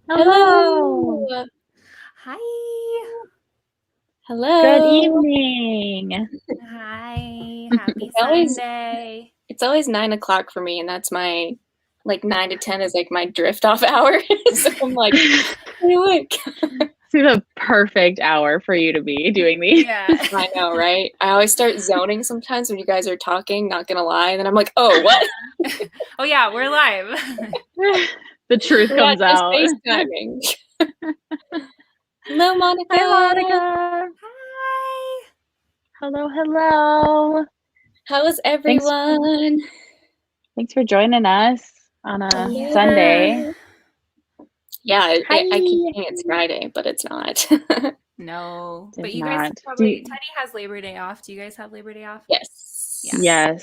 Hello. Hello. Hi. Hello. Good evening. Hi. Happy always- Sunday. It's always 9 o'clock for me, and that's my 9 to 10 is like my drift off hour. So I'm like, hey, look. It's the perfect hour for you to be doing these. Yeah. I know, right? I always start zoning sometimes when you guys are talking, not gonna lie, and then I'm like, oh, what? Oh yeah, we're live. The truth We're comes not just out. FaceTiming. Hello, Monica. Hi, Monica. Hi. Hello. How's everyone? Thanks for joining us on a Hello. Sunday. Yeah, I Hi. keep thinking it's Friday, but it's not. No, It's but you not. guys probably. Teddy has Labor Day off. Do you guys have Labor Day off? Yes. Yeah.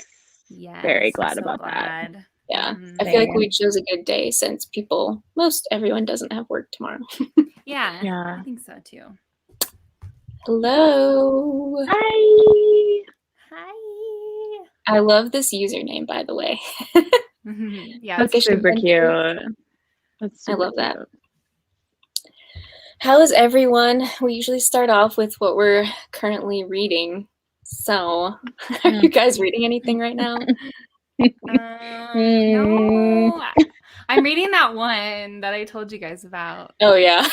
Yes. Very glad I'm so about glad. Yeah, Mhm. I feel like Same. we chose a good day since everyone doesn't have work tomorrow. Yeah. I think so too. Hello. Hi. Hi. I love this username, by the way. Yeah, That's it's super cute. cute. That's I super love that. cute. How is everyone? We usually start off with what we're currently reading. So, are you guys reading anything right now? No. I'm reading that one that I told you guys about. Oh, yeah.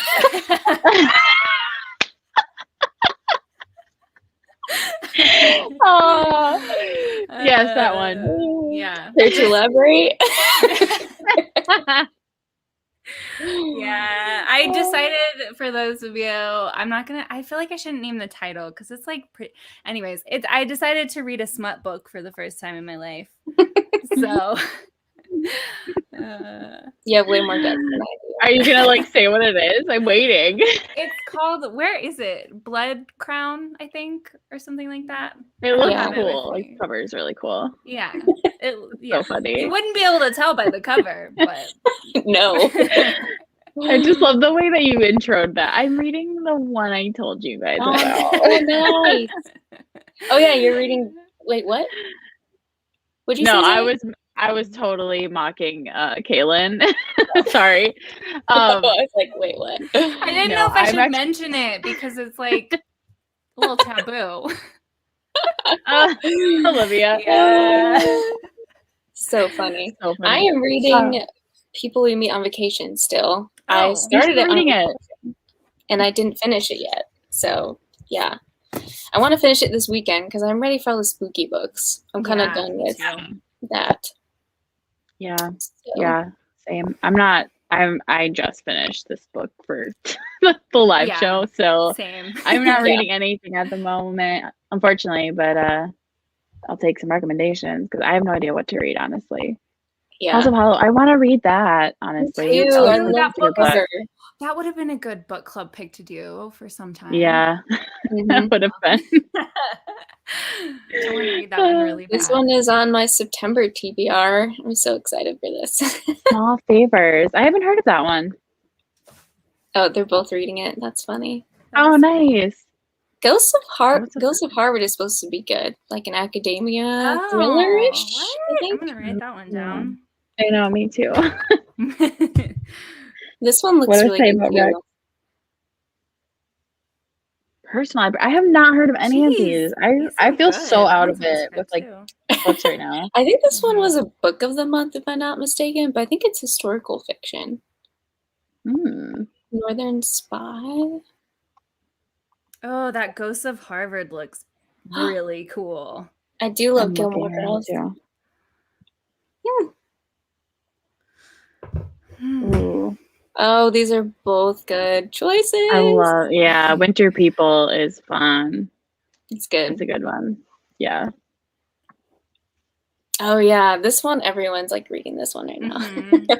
Oh, yes, that one. Yeah. Care to elaborate? Yeah, I decided for those of you, I feel like I shouldn't name the title because it's like, anyways, I decided to read a smut book for the first time in my life. So, You have way more guts than I do. Are you gonna say what it is? I'm waiting. it's called, where is it? Blood Crown, I think, or something like that. It looks Yeah. cool. The cover is really cool. Yeah. So funny. You wouldn't be able to tell by the cover, but No. I just love the way that you introed that. I'm reading the one I told you guys about. Oh, nice. Oh, yeah, you're reading. Wait, what? What'd you say? I was totally mocking Kaylin. Sorry. I was like, wait, what? I didn't know if I should mention it because it's like a little taboo. Olivia. Yeah. So funny. So funny. I am reading People We Meet on Vacation still. I started reading it, and I didn't finish it yet. So, yeah. I want to finish it this weekend because I'm ready for all the spooky books. I'm kind of done with that. Yeah. So. Yeah. Same. I just finished this book for the live show, so same. I'm not reading anything at the moment, unfortunately, but I'll take some recommendations because I have no idea what to read, honestly. Yeah. House of Hollow, I want to read that, honestly. Me too. I love that. That would have been a good book club pick to do for some time. Yeah, that would have been. I want to read that one really bad. This one is on my September TBR. I'm so excited for this. Small Favors. I haven't heard of that one. Oh, they're both reading it. That's funny. Oh, nice. Ghosts of Harvard is supposed to be good, like an academia thriller-ish. I think. I'm gonna write that one down. I know, me too. This one looks really good too. Personally, I have not heard of any of these. I feel so out of it with books right now. I think this one was a book of the month, if I'm not mistaken, but I think it's historical fiction. Northern Spy. Oh, that Ghosts of Harvard looks really cool. I do love Gilmore Girls. Ooh. Oh, these are both good choices. I love, Winter People is fun. It's good. It's a good one. Yeah. Oh, yeah. This one, everyone's reading this one right now. I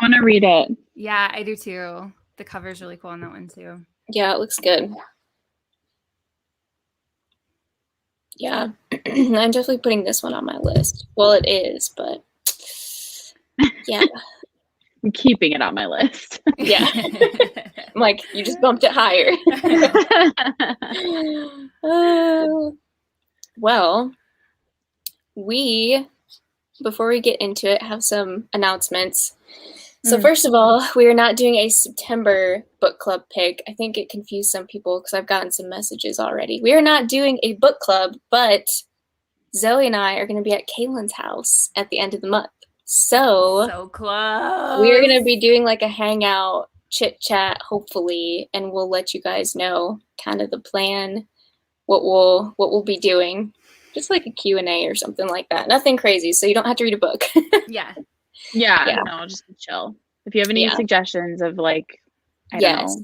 want to read it. Yeah, I do too. The cover's really cool on that one too. Yeah, it looks good. Yeah, I'm definitely putting this one on my list. Well, it is, but yeah. I'm keeping it on my list. Yeah. I'm like, you just bumped it higher. Well, before we get into it, have some announcements. So first of all, we are not doing a September book club pick. I think it confused some people because I've gotten some messages already. We are not doing a book club, but Zoe and I are going to be at Kaylin's house at the end of the month. So close. we're going to be doing like a hangout, chit chat, hopefully, and we'll let you guys know kind of the plan, what we'll be doing. Just like a Q&A or something like that. Nothing crazy, so you don't have to read a book. Yeah. No, just chill. If you have any suggestions of like, I don't know,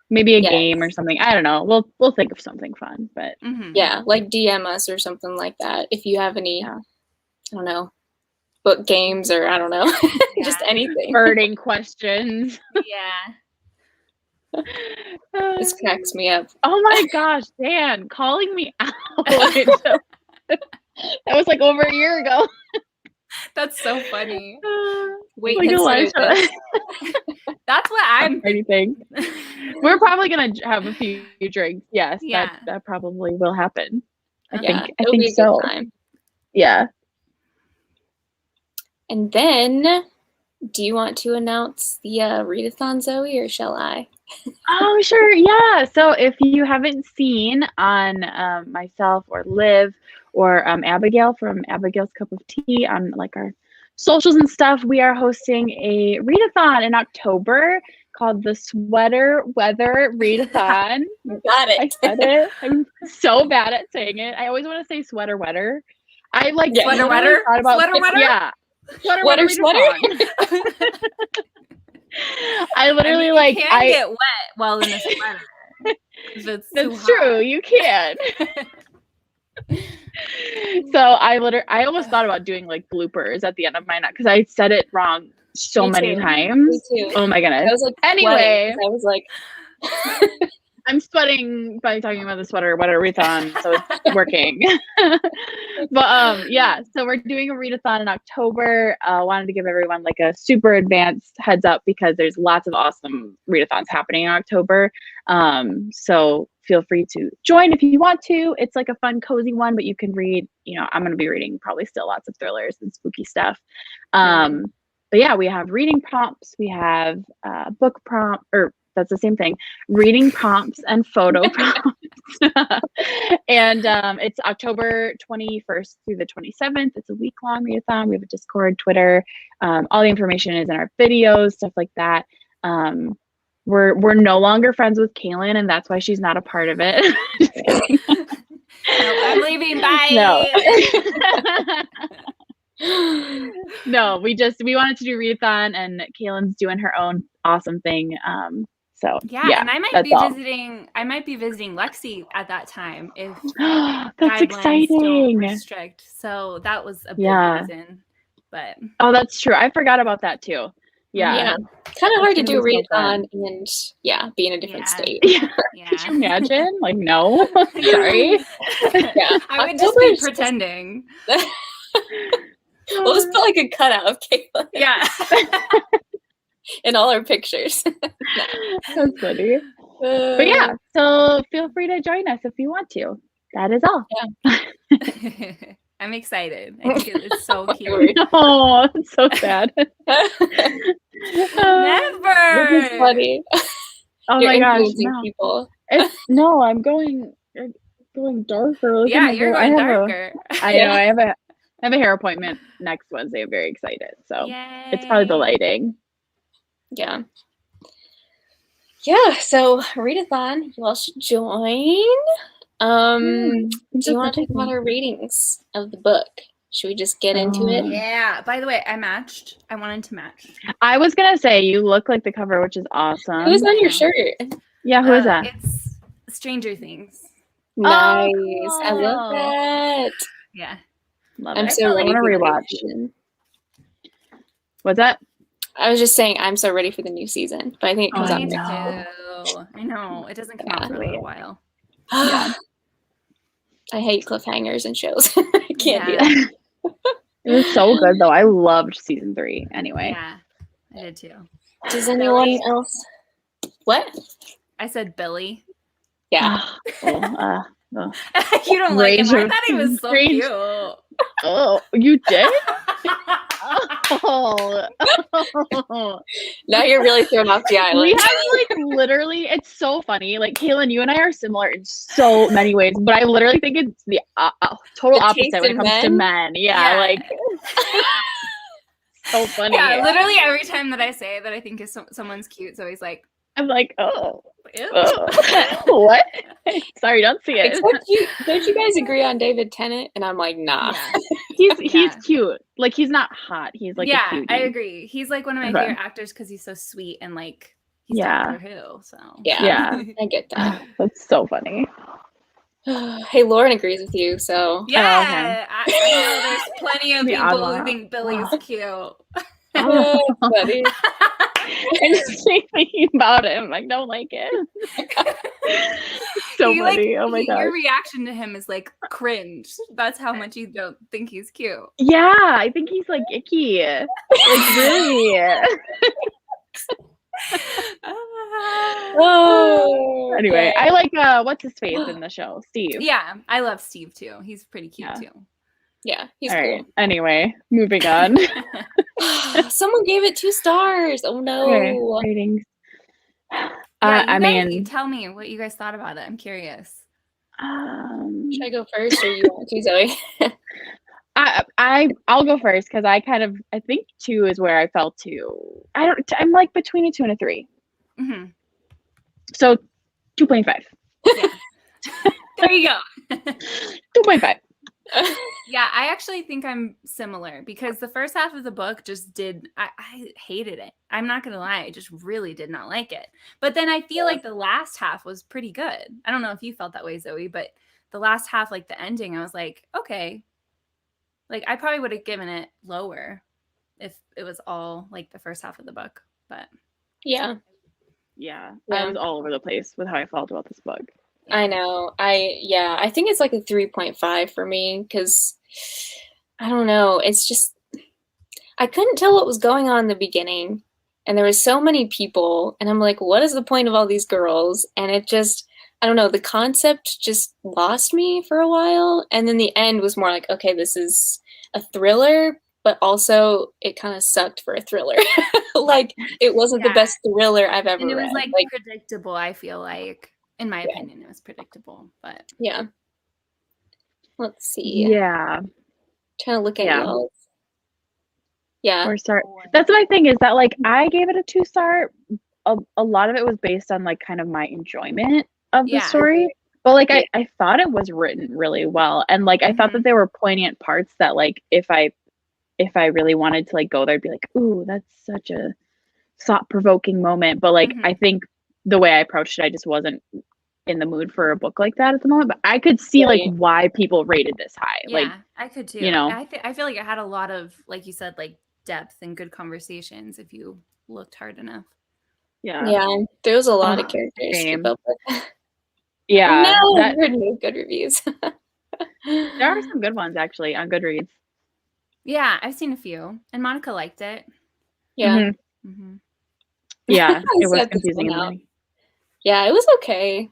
maybe a game or something, I don't know. We'll think of something fun, but yeah, like DM us or something like that. If you have any, I don't know, book games or I don't know, just anything. Burning questions. Yeah. This cracks me up. Oh my gosh, Dan, calling me out. That was like over a year ago. That's so funny. Wait, like that's what I'm thinking. We're probably gonna have a few drinks. Yes, that probably will happen. I think so. Time. Yeah. And then, do you want to announce the readathon, Zoe, or shall I? Oh, sure. Yeah. So if you haven't seen on myself or Liv or Abigail from Abigail's Cup of Tea on like our socials and stuff, we are hosting a readathon in October called the Sweater Weather Readathon. Got it. I said it. I'm so bad at saying it. I always want to say sweater wetter. I like sweater wetter. Sweater wetter. Yeah. Sweater. I literally you can get wet while in a sweater. That's true. You can. So I almost thought about doing like bloopers at the end of mine because I said it wrong so many times. Me too. Oh my goodness. I was like, anyway, I was like, I'm sweating by talking about the Sweater Wetter readathon, so it's working. But yeah, so we're doing a readathon in October. Wanted to give everyone like a super advanced heads up because there's lots of awesome readathons happening in October. So feel free to join if you want to. It's like a fun, cozy one, but you can read, I'm going to be reading probably still lots of thrillers and spooky stuff. But yeah, we have reading prompts. We have book prompt, or that's the same thing, reading prompts and photo prompts. And it's October 21st through the 27th. It's a week-long readathon. We have a Discord, Twitter. All the information is in our videos, stuff like that. We're no longer friends with Kaylin, and that's why she's not a part of it. Nope, I'm leaving. Bye. No, we wanted to do readathon, and Kaylin's doing her own awesome thing. So yeah, and I might be visiting Lexi at that time if that's exciting. Don't restrict. So that was a big reason. But that's true. I forgot about that too. Yeah. Kind of hard to do a readathon and be in a different state. Yeah. Could you imagine? Like, no. Sorry. I would just be pretending. We'll just put like a cutout of Caitlin. Yeah. In all our pictures. That's funny. But yeah, so feel free to join us if you want to. That is all. Yeah. I'm excited. I think it's so cute. Oh, it's so sad. Never. This is funny. Oh You're my gosh. No. People. I'm going darker. Yeah, you're going darker. I know. I have a hair appointment next Wednesday. I'm very excited. So It's probably the lighting. Yeah. Yeah, so readathon, you all should join. Do you want to talk about our ratings of the book? Should we just get into it? Yeah. By the way, I matched. I wanted to match. I was gonna say you look like the cover, which is awesome. Who's on your shirt? Yeah, who is that? It's Stranger Things. Nice. Cool. I love that. Yeah. Love I'm it. so ready to rewatch. What's that? I was just saying I'm so ready for the new season, but I think it comes out next year. I know. It doesn't come out for a little while. Yeah. I hate cliffhangers and shows. I can't do that. It was so good though. I loved season 3 anyway. Yeah, I did too. Does anyone else? What? I said Billy. Yeah. You don't like him. I thought he was so cute. Oh, you did? Oh. Now you're really thrown off the island. We have like literally, it's so funny. Like Kaylin, you and I are similar in so many ways, but I literally think it's the total The opposite taste when it in comes to men. Yeah, Yeah. like so funny. Yeah, literally every time that I say that I think is someone's cute, so he's like, I'm like, oh, ew. what? Sorry, don't see it. Except don't you guys agree on David Tennant? And I'm like, nah. Yeah. He's cute. Like he's not hot. He's like a Yeah, cutie. I agree. He's like one of my Okay. favorite actors because he's so sweet and like he's Yeah. Doctor Who. So Yeah. I get that. That's so funny. Hey, Lauren agrees with you, so. yeah, I know there's plenty of The people odd who one. think Billy's cute. Oh, buddy. I just keep thinking about him. I don't like it. So He, funny. Oh my gosh. Your reaction to him is like cringe. That's how much you don't think he's cute. Yeah, I think he's like icky. Like really. Oh, Anyway, okay. I like what's his face in the show? Steve. Yeah, I love Steve too. He's pretty cute Yeah. too. Yeah, he's All cool. right. Anyway, moving on. Someone gave it 2 stars. Oh no. Okay, ratings. Yeah, I mean, tell me what you guys thought about it. I'm curious. Should I go first, or you want to, Zoe? I'll go first because I think 2 is where I fell to. I'm like between a 2 and a 3. Mm-hmm. So 2.5. Yeah. There you go. 2.5. Yeah, I actually think I'm similar because the first half of the book just I hated it. I'm not going to lie. I just really did not like it. But then I feel like the last half was pretty good. I don't know if you felt that way, Zoe, but the last half, like the ending, I was like, okay. Like I probably would have given it lower if it was all like the first half of the book. But Yeah. Yeah, I was all over the place with how I felt about this book. I know. I think it's like a 3.5 for me because I don't know. It's just I couldn't tell what was going on in the beginning, and there was so many people, and I'm like, what is the point of all these girls? And it just I don't know. The concept just lost me for a while, and then the end was more like, okay, this is a thriller, but also it kind of sucked for a thriller. Like it wasn't the best thriller I've ever and it read. was like predictable. I feel like, in my opinion, it was predictable. But yeah. Let's see. Yeah. Trying to look at y'all. Yeah. Or start. That's my thing is that like I gave it a 2-star. A lot of it was based on like kind of my enjoyment of the story. But like I thought it was written really well. And like I thought that there were poignant parts that like if I really wanted to like go there, I'd be like, ooh, that's such a thought-provoking moment. But like I think the way I approached it, I just wasn't in the mood for a book like that at the moment. But I could see like why people rated this high. Yeah, like I could too. You know, I feel like it had a lot of, like you said, like depth and good conversations if you looked hard enough. Yeah, there was a lot of characters to keep up with. Yeah, no, I've heard no good reviews. There are some good ones actually on Goodreads. Yeah, I've seen a few, and Monica liked it. Yeah, yeah, it was confusing. Yeah, it was okay.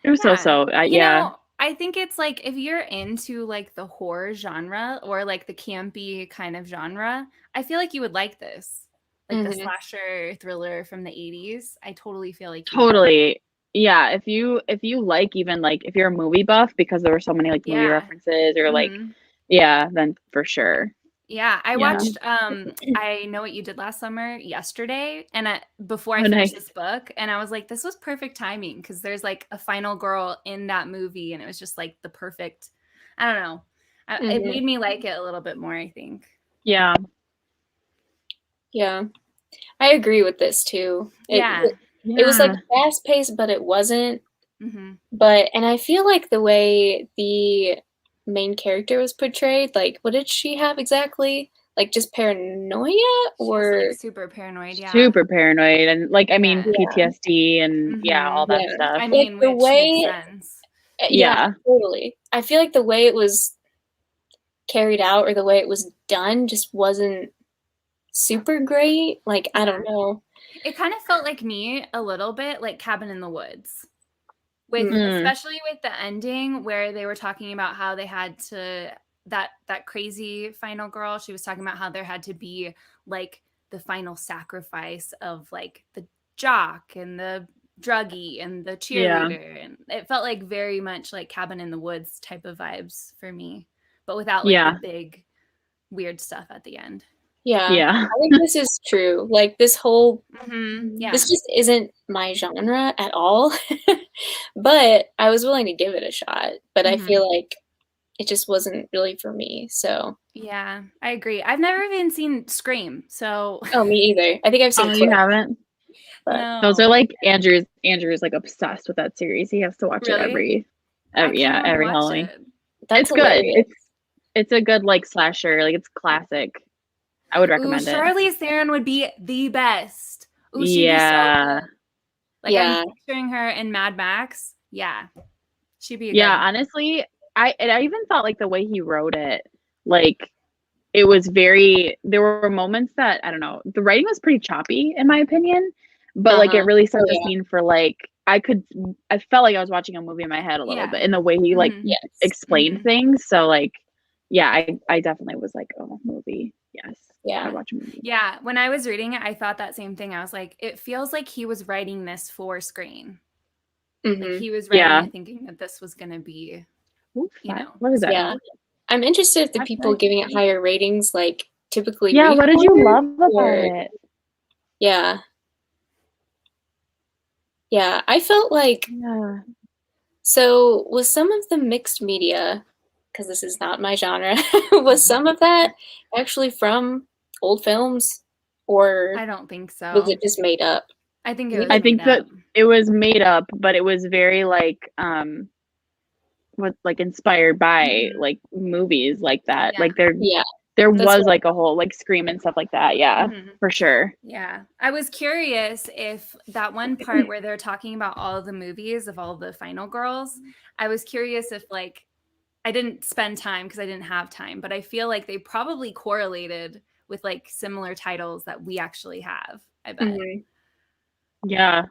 It was so. You know, I think it's like if you're into like the horror genre or like the campy kind of genre, I feel like you would like this. Like the slasher thriller from the 80s. I totally feel like yeah, if you like, even like if you're a movie buff, because there were so many like movie references or like then for sure. Yeah, I watched I Know What You Did Last Summer yesterday, and before I finished this book, and I was like, this was perfect timing because there's like a final girl in that movie, and it was just like the perfect, I don't know. It made me like it a little bit more, I think. Yeah. Yeah. I agree with this too. It was like fast paced, but it wasn't. But, and I feel like the way the main character was portrayed, like what did she have exactly? Like just paranoia or like super paranoid? Yeah, super paranoid, and like I mean PTSD and all that stuff. I mean, like the way makes sense. Totally. I feel like the way it was carried out or the way it was done just wasn't super great. Like I don't know. It kind of felt like me a little bit like Cabin in the Woods. With especially with the ending where they were talking about how they had to that crazy final girl, she was talking about how there had to be like the final sacrifice of like the jock and the druggie and the cheerleader, and it felt like very much like Cabin in the Woods type of vibes for me, but without like the big weird stuff at the end. Yeah. I think this is true. Like this whole, Yeah, this just isn't my genre at all. But I was willing to give it a shot. But I feel like it just wasn't really for me. So yeah, I agree. I've never even seen Scream, so oh, me either. I think I've seen. You haven't? But no. Those are like Andrew's like obsessed with that series. He has to watch it every Halloween. That's it's good. It's a good like slasher. Like it's classic. I would recommend it. Charlize Theron would be the best. Ooh, she'd be so good. Like I'm picturing her in Mad Max. Yeah. She'd be a good. Honestly, I even thought like the way he wrote it, like it was there were moments that, I don't know, the writing was pretty choppy in my opinion, but like it really set the scene for like, I felt like I was watching a movie in my head a little bit in the way he like explained things. So like, I definitely was like, oh, movie. Yes. Yeah. I watch a movie. Yeah. When I was reading it, I thought that same thing. I was like, it feels like he was writing this for screen. Like he was writing it thinking that this was going to be, you know. What is that? Yeah. I'm interested if the people giving it higher ratings, like typically. Yeah. What did you love about it? Yeah. Yeah. I felt like, so with some of the mixed media, because this is not my genre, was some of that actually from old films, or I don't think so. Was it just made up? I think it was. I think that it was made up, but it was very like inspired by like movies like that. Like there was like a whole like Scream and stuff like that. Yeah, for sure. Yeah. I was curious if that one part where they're talking about all of the movies of all the final girls, I was curious if like, I didn't spend time because I didn't have time, but I feel like they probably correlated with like similar titles that we actually have, I bet. Yeah.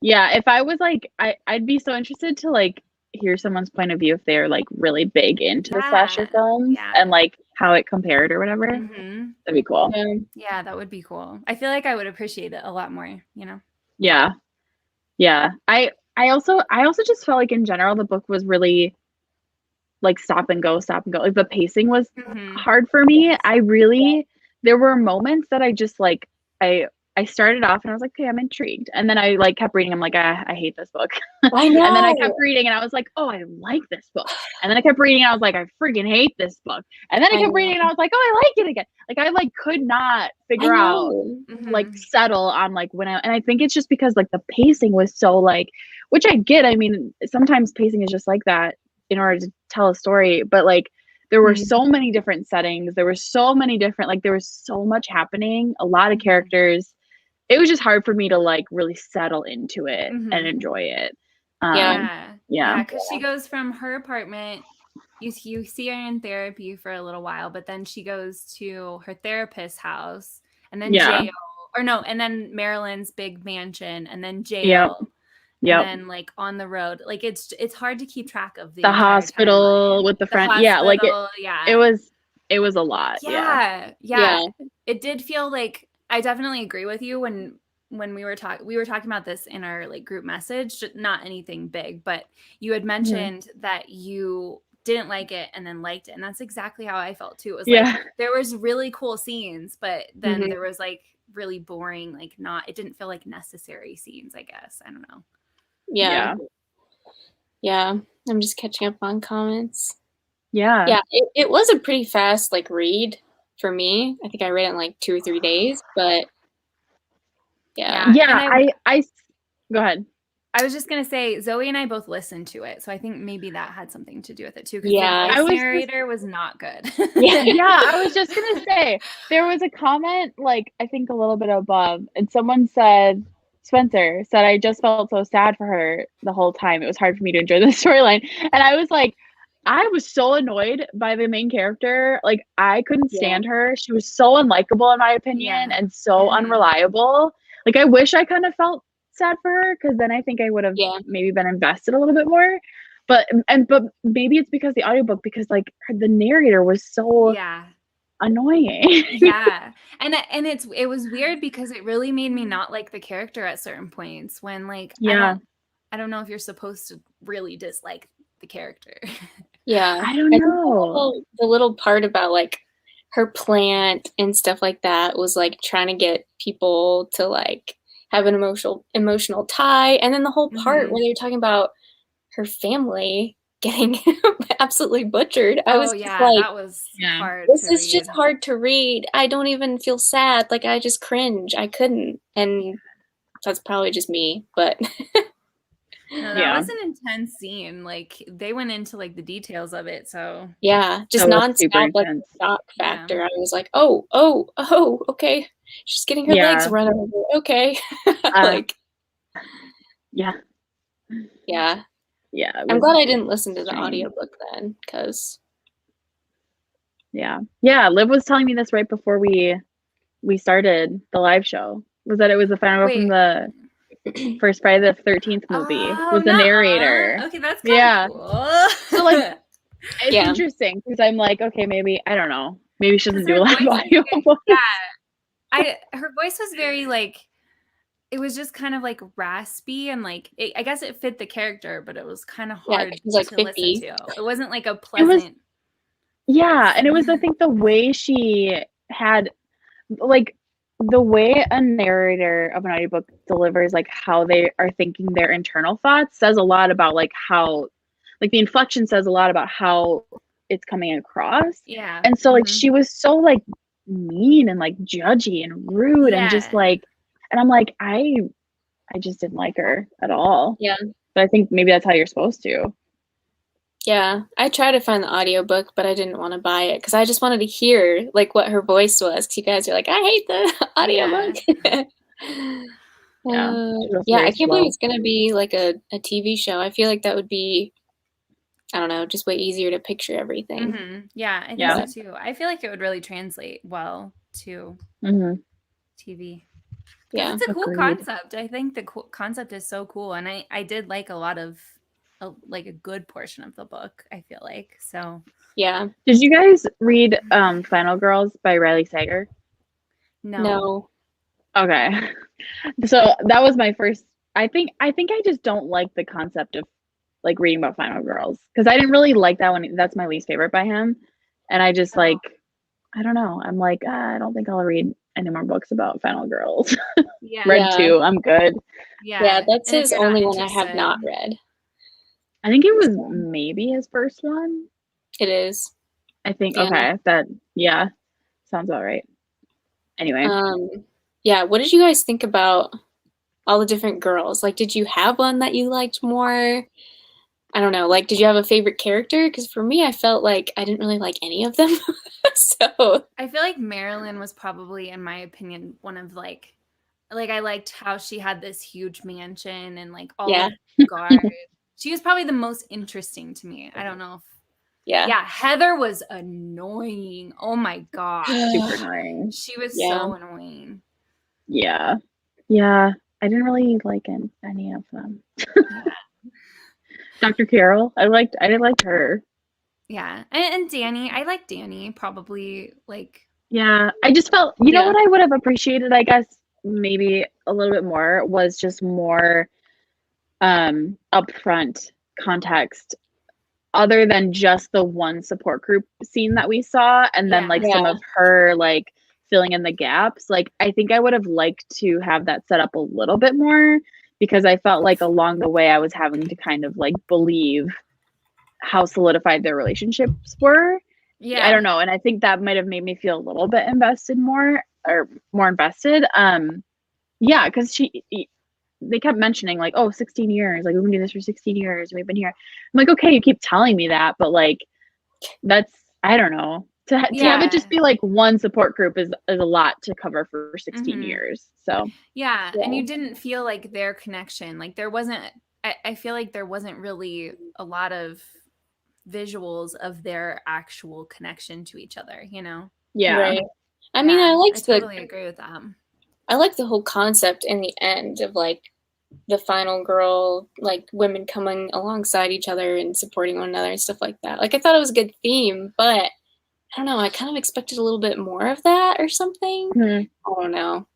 If I was like, I'd be so interested to like hear someone's point of view if they're like really big into the slasher films and like how it compared or whatever. That'd be cool. Yeah, that would be cool. I feel like I would appreciate it a lot more, you know? Yeah. I also just felt like in general the book was really like stop and go. Like the pacing was hard for me. There were moments that I just like, I started off and I was like, okay, I'm intrigued. And then I like kept reading. I'm like, I hate this book. I know. And then I kept reading and I was like, oh, I like this book. And then I kept reading and I was like, I freaking hate this book. And then I kept reading and I was like, oh, I like it again. Like I like could not figure out like settle on like and I think it's just because like the pacing was so like, which I get. I mean, sometimes pacing is just like that in order to tell a story, but like there were so many different settings. There were so many different, like there was so much happening, a lot of characters. It was just hard for me to like really settle into it and enjoy it. Because she goes from her apartment, you see her in therapy for a little while, but then she goes to her therapist's house and then jail, and then Marilyn's big mansion and then jail. And then like on the road, like it's hard to keep track of the hospital with the friend. It was a lot. Yeah. It did feel like, I definitely agree with you when we were talking about this in our like group message, not anything big, but you had mentioned that you didn't like it and then liked it. And that's exactly how I felt too. It was like, there was really cool scenes, but then there was like really boring, like it didn't feel like necessary scenes, I guess. I don't know. Yeah. I'm just catching up on comments. Yeah. It was a pretty fast like read for me. I think I read it in like 2 or 3 days, but I go ahead. I was just gonna say Zoe and I both listened to it, so I think maybe that had something to do with it too. Because the narrator was not good. I was just gonna say there was a comment like I think a little bit above, and someone said. Spencer said, I just felt so sad for her the whole time. It was hard for me to enjoy the storyline. And I was like, I was so annoyed by the main character. Like, I couldn't stand her. She was so unlikable, in my opinion, and so unreliable. Like, I wish I kind of felt sad for her, because then I think I would have maybe been invested a little bit more. but maybe it's because the audiobook, because like the narrator was so annoying. Yeah. And it was weird because it really made me not like the character at certain points when like I don't know if you're supposed to really dislike the character. Yeah. I don't know. The little part about like her plant and stuff like that was like trying to get people to like have an emotional tie. And then the whole part where they were talking about her family getting absolutely butchered. I was just like, that was hard. This is just hard to read. I don't even feel sad. Like I just cringe. I couldn't. And that's probably just me, but no, that was an intense scene. Like they went into like the details of it. So yeah, just nonstop like shock factor. I was like, oh, okay. She's getting her legs run over. Okay. Like yeah. I'm glad I didn't listen to the audiobook then, because Liv was telling me this right before we started the live show, was that it was the final girl from the first Friday the 13th movie was the narrator. Okay, that's kind of cool. So like it's interesting because I'm like, okay, maybe I don't know, maybe she doesn't do a live audio. Her voice was very like, it was just kind of like raspy and like I guess it fit the character, but it was kind of hard to listen to. It wasn't like a pleasant. And it was I think the way she had like the way a narrator of an audiobook delivers like how they are thinking their internal thoughts says a lot about like how like the inflection says a lot about how it's coming across. Yeah. And so like she was so like mean and like judgy and rude and just like, and I'm like, I just didn't like her at all. Yeah. But I think maybe that's how you're supposed to. Yeah. I tried to find the audiobook, but I didn't want to buy it because I just wanted to hear like what her voice was. Because you guys are like, I hate the audiobook. I can't believe it's going to be like a TV show. I feel like that would be, I don't know, just way easier to picture everything. Mm-hmm. Yeah, I think so too. I feel like it would really translate well to TV. Yeah, it's a cool concept. I think the concept is so cool, and I did like a lot of like a good portion of the book. I feel like so. Yeah. Did you guys read Final Girls by Riley Sager? No. Okay, so that was my first. I think I just don't like the concept of like reading about Final Girls because I didn't really like that one. That's my least favorite by him, and I just like I don't know. I'm like I don't think I'll read any more books about Final Girls. Read 2. I'm good. Yeah, that's his only one I have not read. I think it was maybe his first one. It is. I think okay. That sounds about right. Anyway. What did you guys think about all the different girls? Like, did you have one that you liked more? I don't know. Like, did you have a favorite character? Because for me, I felt like I didn't really like any of them. So I feel like Marilyn was probably, in my opinion, one of like I liked how she had this huge mansion and like all the guards. She was probably the most interesting to me. I don't know if Heather was annoying. Oh my god, super annoying. She was so annoying. Yeah, I didn't really like any of them. Dr. Carol, I didn't like her. Yeah, and Danny, I like Danny probably like. Yeah, I just felt you know what I would have appreciated, I guess maybe a little bit more was just more upfront context other than just the one support group scene that we saw and then like some of her like filling in the gaps. Like I think I would have liked to have that set up a little bit more because I felt like along the way I was having to kind of like believe how solidified their relationships were. Yeah, I don't know, and I think that might have made me feel a little bit more invested. Because they kept mentioning like, 16 years, like we've been doing this for 16 years, we've been here. I'm like, okay, you keep telling me that, but like that's I don't know. To have it just be like one support group is a lot to cover for 16 years. So and you didn't feel like their connection, like there wasn't. I feel like there wasn't really a lot of visuals of their actual connection to each other, you know? Yeah. Right. I mean, I totally agree with that. I like the whole concept in the end of like the final girl, like women coming alongside each other and supporting one another and stuff like that. Like I thought it was a good theme, but I don't know. I kind of expected a little bit more of that or something. Mhm. I don't know.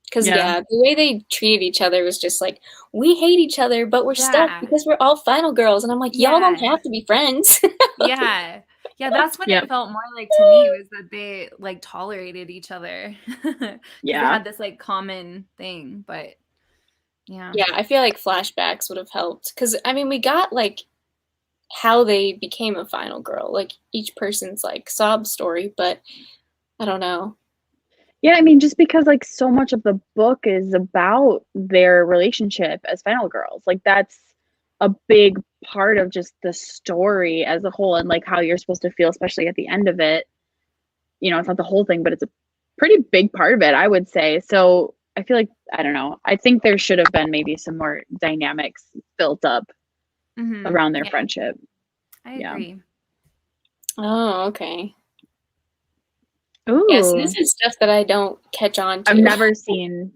Because Yeah. the way they treated each other was just like, we hate each other, but we're stuck Yeah. because we're all final girls. And I'm like, y'all don't Yeah. have to be friends. Yeah. Yeah, that's what Yep. it felt more like to me, was that they like tolerated each other. 'Cause they Yeah. had this like common thing, but yeah. Yeah, I feel like flashbacks would have helped. Because, I mean, we got like how they became a final girl, like each person's like sob story, but I don't know. Yeah, I mean, just because like so much of the book is about their relationship as final girls. Like that's a big part of just the story as a whole and like how you're supposed to feel, especially at the end of it. You know, it's not the whole thing, but it's a pretty big part of it, I would say. So I feel like, I don't know. I think there should have been maybe some more dynamics built up Mhm. around their Yeah, friendship. I Yeah. agree. Oh, okay. Ooh. Yeah, so this is stuff that I don't catch on to. I've never seen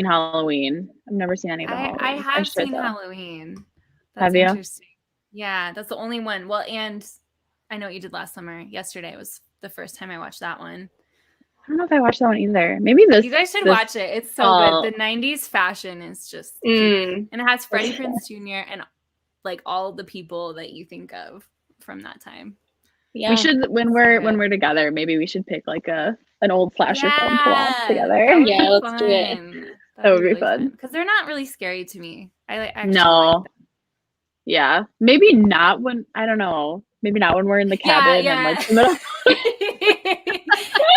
Halloween. I've never seen any of the I Halloweens. have should seen though. Halloween. That's Have you? interesting. Yeah, that's the only one. Well, and I know what you did last summer. Yesterday was the first time I watched that one. I don't know if I watched that one either. Maybe this. You guys should this watch it. It's so fall. good. The 90s fashion is just peak. And it has Freddie Prinze Jr. and like all the people that you think of from that time. Yeah. We should when we're together, maybe we should pick like an old slasher film to watch together. That would Yeah, be let's fun. do it. That would be really fun. Because they're not really scary to me. I actually No. like them. Yeah. Maybe not when I don't know. Maybe not when we're in the cabin and like the middle.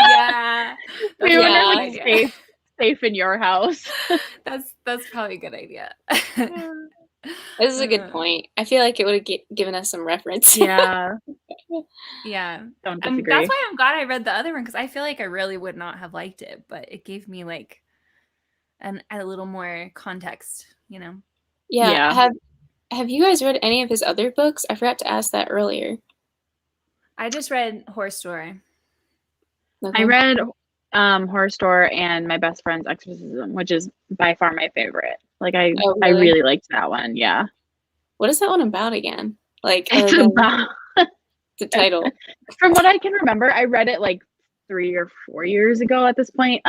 Yeah. Maybe when we're like idea. safe in your house. That's probably a good idea. This is a good point. I feel like it would have given us some reference. Yeah. Yeah. Don't disagree. That's why I'm glad I read the other one, because I feel like I really would not have liked it, but it gave me like a little more context, you know? Yeah. Have you guys read any of his other books? I forgot to ask that earlier. I just read Horror Story. I read Horror Store and My Best Friend's Exorcism, which is by far my favorite. Like I really liked that one. Yeah. What is that one about again? Like it's about the title. From what I can remember, I read it like 3 or 4 years ago at this point.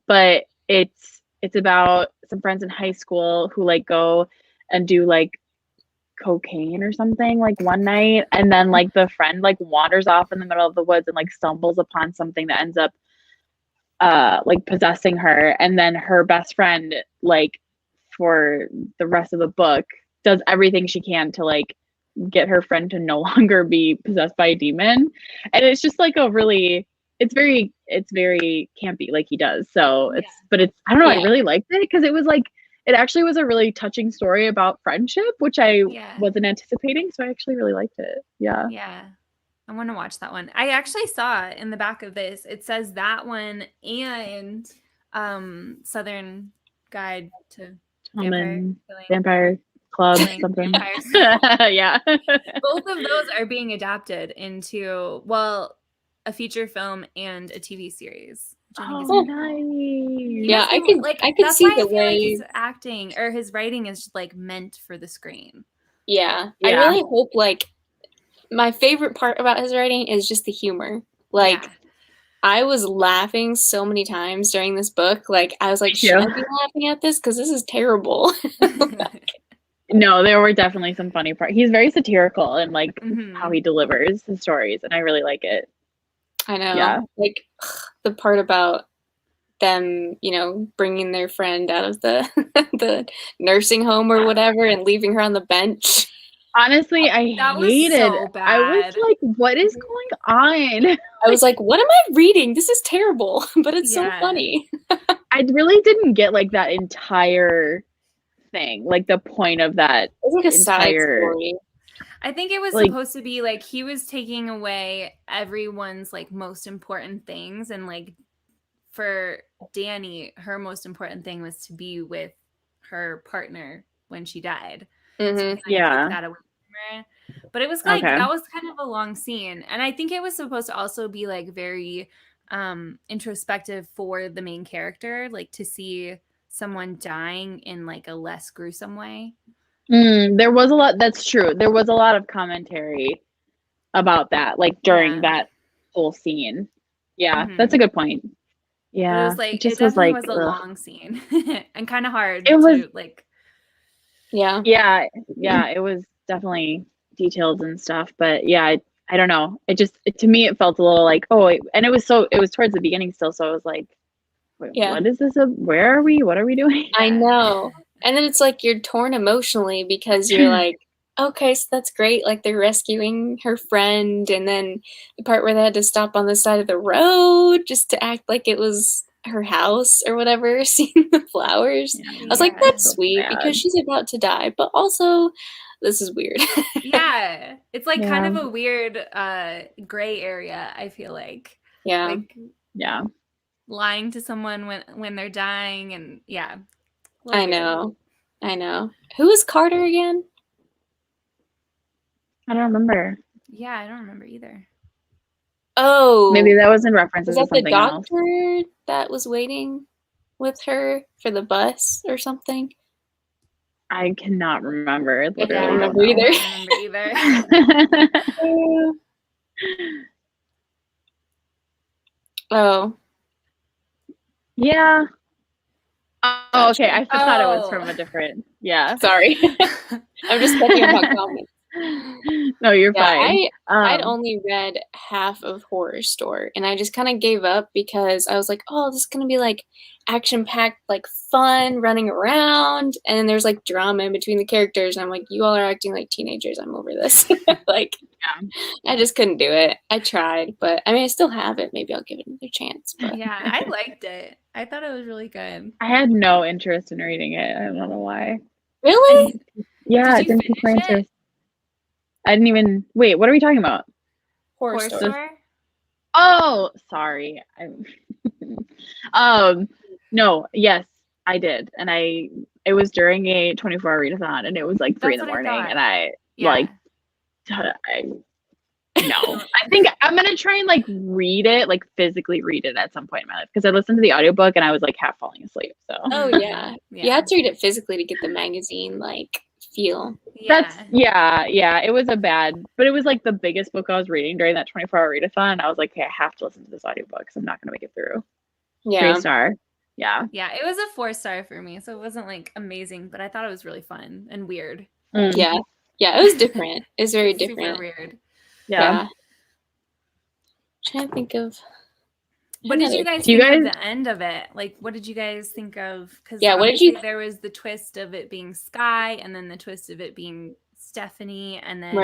But it's about some friends in high school who like go and do like cocaine or something like one night, and then like the friend like wanders off in the middle of the woods and like stumbles upon something that ends up like possessing her, and then her best friend like for the rest of the book does everything she can to like get her friend to no longer be possessed by a demon. And it's just like it's very campy like he does. So I don't know, I really liked it because it was like it actually was a really touching story about friendship, which I wasn't anticipating. So I actually really liked it. Yeah. Yeah. I want to watch that one. I actually saw in the back of this, it says that one and Southern Guide to Vampire Club something. Yeah. Both of those are being adapted into, well, a feature film and a TV series. Oh, nice. Yeah, I could see the way like his acting or his writing is like meant for the screen. Yeah. I really hope like my favorite part about his writing is just the humor. Like I was laughing so many times during this book. Like I was like, should I be laughing at this? Because this is terrible. No, there were definitely some funny parts. He's very satirical in like how he delivers his stories, and I really like it. I know. Yeah. Like the part about them, you know, bringing their friend out of the the nursing home or whatever and leaving her on the bench. Honestly, I hated it. Bad. I was like, what is going on? I was like, what am I reading? This is terrible, but it's so funny. I really didn't get like that entire thing, like the point of that. It was like a side story. I think it was supposed to be like he was taking away everyone's like most important things, and like for Danny, her most important thing was to be with her partner when she died. Mm-hmm. So that away from her. But it was like that was kind of a long scene, and I think it was supposed to also be like very introspective for the main character, like to see someone dying in like a less gruesome way. There was a lot. That's true. There was a lot of commentary about that, like during that whole scene. Yeah, that's a good point. Yeah, but it was like it just definitely was a long scene and kind of hard. It was to, like. Yeah. It was definitely detailed and stuff, but yeah, I don't know. It just to me it felt a little like and it was towards the beginning still, so I was like, wait, what is this? Where are we? What are we doing? I know. And then it's like you're torn emotionally because you're like, okay, so that's great. Like they're rescuing her friend, and then the part where they had to stop on the side of the road just to act like it was her house or whatever, seeing the flowers. I was like, that's sweet because she's about to die, but also this is weird. It's like kind of a weird gray area, I feel like. Lying to someone when they're dying, and I know. Who is Carter again? I don't remember. Yeah, I don't remember either. Oh, maybe that was in reference to something the doctor that was waiting with her for the bus or something? I cannot remember. I don't remember either. Oh. Yeah. Oh, okay. I thought it was from a different. Yeah. Sorry. I'm just thinking about comments. No, you're fine. I'd only read half of Horror Store, and I just kind of gave up because I was like, oh, this is going to be like action-packed, like fun, running around, and then there's like drama in between the characters, and I'm like, you all are acting like teenagers. I'm over this. I just couldn't do it. I tried, but I mean, I still have it. Maybe I'll give it another chance. But. Yeah, I liked it. I thought it was really good. I had no interest in reading it. I don't know why. Really? Yeah, it didn't pique my interest. I didn't even wait. What are we talking about? Horror Store. Oh, sorry. No. Yes, I did, and it was during a 24-hour readathon, and it was like 3 a.m, and I think I'm gonna try and like read it, like physically read it at some point in my life because I listened to the audiobook and I was like half falling asleep. So. Oh yeah. You had to read it physically to get the magazine like feel. It was but it was like the biggest book I was reading during that 24-hour readathon. I was like, hey, I have to listen to this audiobook because I'm not gonna make it through. 3-star. Yeah, it was a 4-star for me, so it wasn't like amazing, but I thought it was really fun and weird. Yeah, it was different. It's very different. Super weird. Yeah. Trying to think of. What did you guys think of the end of it? Like, what did you guys think of? Because what did you? There was the twist of it being Sky, and then the twist of it being Stephanie, and then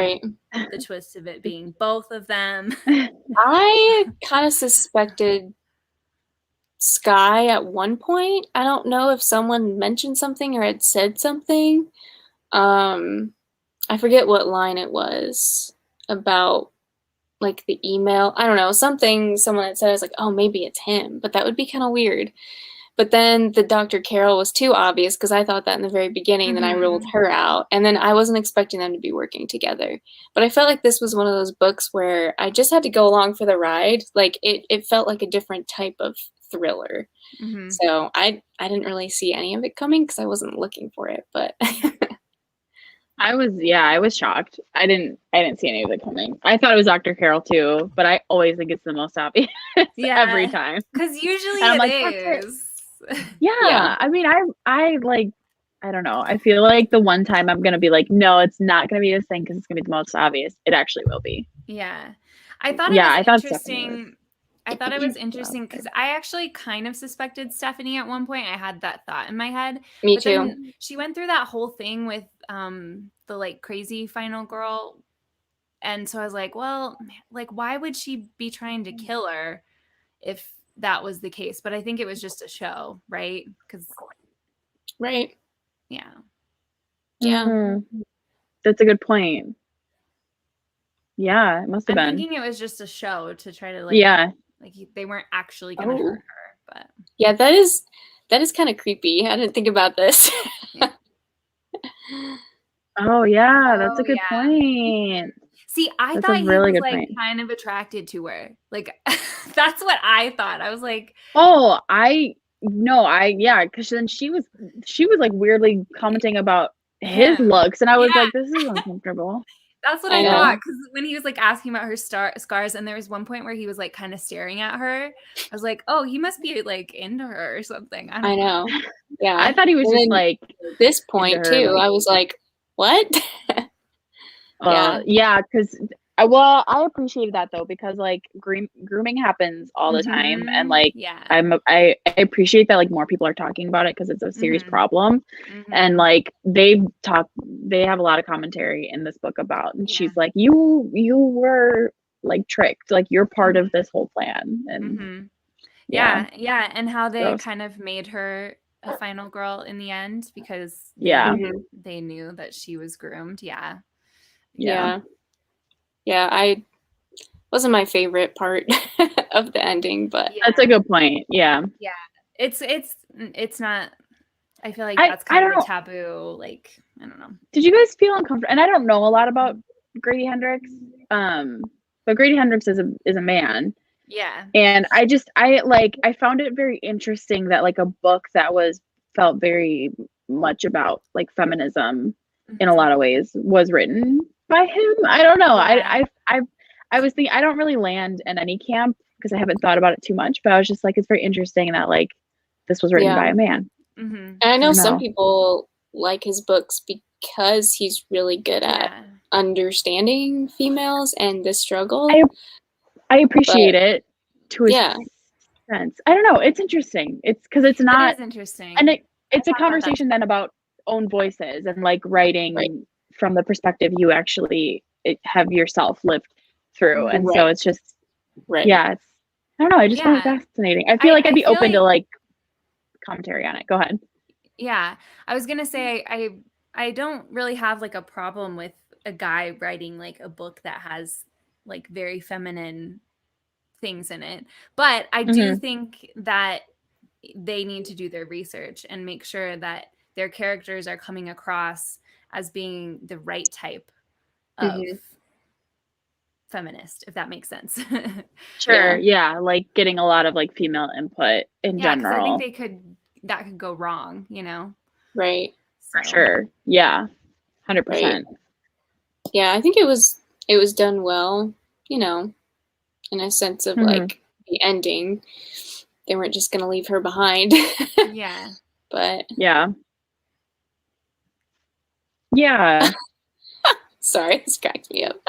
the twist of it being both of them. I kind of suspected Sky at one point. I don't know if someone mentioned something or had said something. I forget what line it was about. Like the email, I don't know, someone had said, I was like, oh, maybe it's him, but that would be kind of weird. But then the Dr. Carol was too obvious because I thought that in the very beginning, and then I ruled her out, and then I wasn't expecting them to be working together. But I felt like this was one of those books where I just had to go along for the ride. Like it felt like a different type of thriller. So I didn't really see any of it coming because I wasn't looking for it, but I was shocked. I didn't see any of it coming. I thought it was Dr. Carol too, but I always think it's the most obvious every time. Because usually it is. Yeah. I mean, I don't know. I feel like the one time I'm going to be like, no, it's not going to be this thing because it's going to be the most obvious. It actually will be. Yeah. I thought it was interesting. I thought it was interesting because I actually kind of suspected Stephanie at one point. I had that thought in my head. Me too. Then she went through that whole thing with the like crazy final girl. And so I was like, well, like, why would she be trying to kill her if that was the case? But I think it was just a show, right? Right. Yeah. That's a good point. Yeah, it must have been. I'm thinking it was just a show to try to like they weren't actually gonna hurt her, but that is kind of creepy. I didn't think about this. Oh yeah, that's a good point. See, I thought he was like kind of attracted to her. Like that's what I thought. I was like, oh, I because then she was like weirdly commenting about his Him. looks, and I was Yeah. like, this is uncomfortable. That's what I thought, because when he was like asking about her scars, and there was one point where he was like kind of staring at her, I was like, oh, he must be like into her or something. I know. Yeah. I thought he was just like at this point her, too. like, I was like, what? yeah, because I appreciated that though, because like grooming happens all the time, and like I appreciate that like more people are talking about it because it's a serious problem, and like they have a lot of commentary in this book about, and she's like, you were like tricked, like you're part of this whole plan, and and how they Gross. kind of made her a final girl in the end because they knew that she was groomed. I wasn't my favorite part of the ending, but that's a good point. It's not. I feel like that's kind of a taboo. Like, I don't know. Did you guys feel uncomfortable? And I don't know a lot about Grady Hendrix, but Grady Hendrix is a man. Yeah. And I found it very interesting that like a book that felt very much about like feminism in a lot of ways was written by him. I don't know. I was thinking, I don't really land in any camp because I haven't thought about it too much, but I was just like, it's very interesting that like this was written by a man. And I know some people like his books because he's really good at understanding females and the struggle. I appreciate it to a sense. I don't know. It's interesting. It's because it's not. It is interesting. And it's a conversation then about own voices and like writing from the perspective you actually have yourself lived through. And so it's just, I don't know. I just find it fascinating. I feel like I'd be open to like commentary on it. Go ahead. Yeah. I was going to say, I don't really have like a problem with a guy writing like a book that has like very feminine things in it. But I do think that they need to do their research and make sure that their characters are coming across as being the right type of feminist, if that makes sense. Sure. Yeah. Like getting a lot of like female input in general. I think that could go wrong, you know? Right. So. For sure. Yeah. 100%. Right. Yeah. I think it was done well, you know, in a sense of like the ending. They weren't just going to leave her behind. Yeah. But. Yeah. Yeah. Sorry, this cracked me up.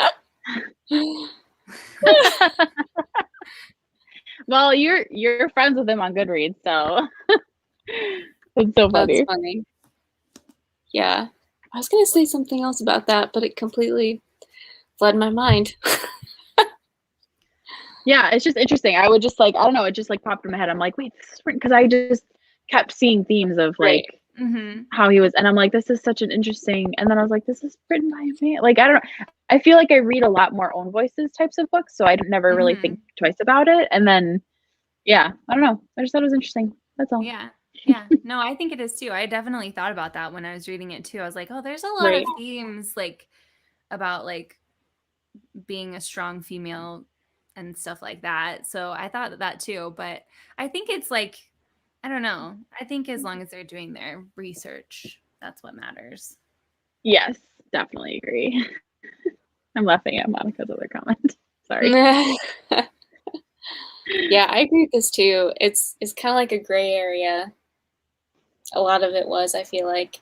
Well, you're friends with him on Goodreads, so it's so funny. That's funny. Yeah. I was going to say something else about that, but it completely fled my mind. Yeah, it's just interesting. I would just like, I don't know, it just like popped in my head. I'm like, wait, this is because I just kept seeing themes of like how he was, and I'm like, this is such an interesting, and then I was like, this is written by a man. Like, I don't know. I feel like I read a lot more own voices types of books, so I never really think twice about it. And then, I don't know. I just thought it was interesting. That's all. Yeah. No, I think it is too. I definitely thought about that when I was reading it too. I was like, oh, there's a lot of themes like about like being a strong female and stuff like that. So I thought that too. But I think it's like, I don't know. I think as long as they're doing their research, that's what matters. Yes, definitely agree. I'm laughing at Monica's other comment. Sorry. Yeah, I agree with this too. It's kind of like a gray area. A lot of it was, I feel like.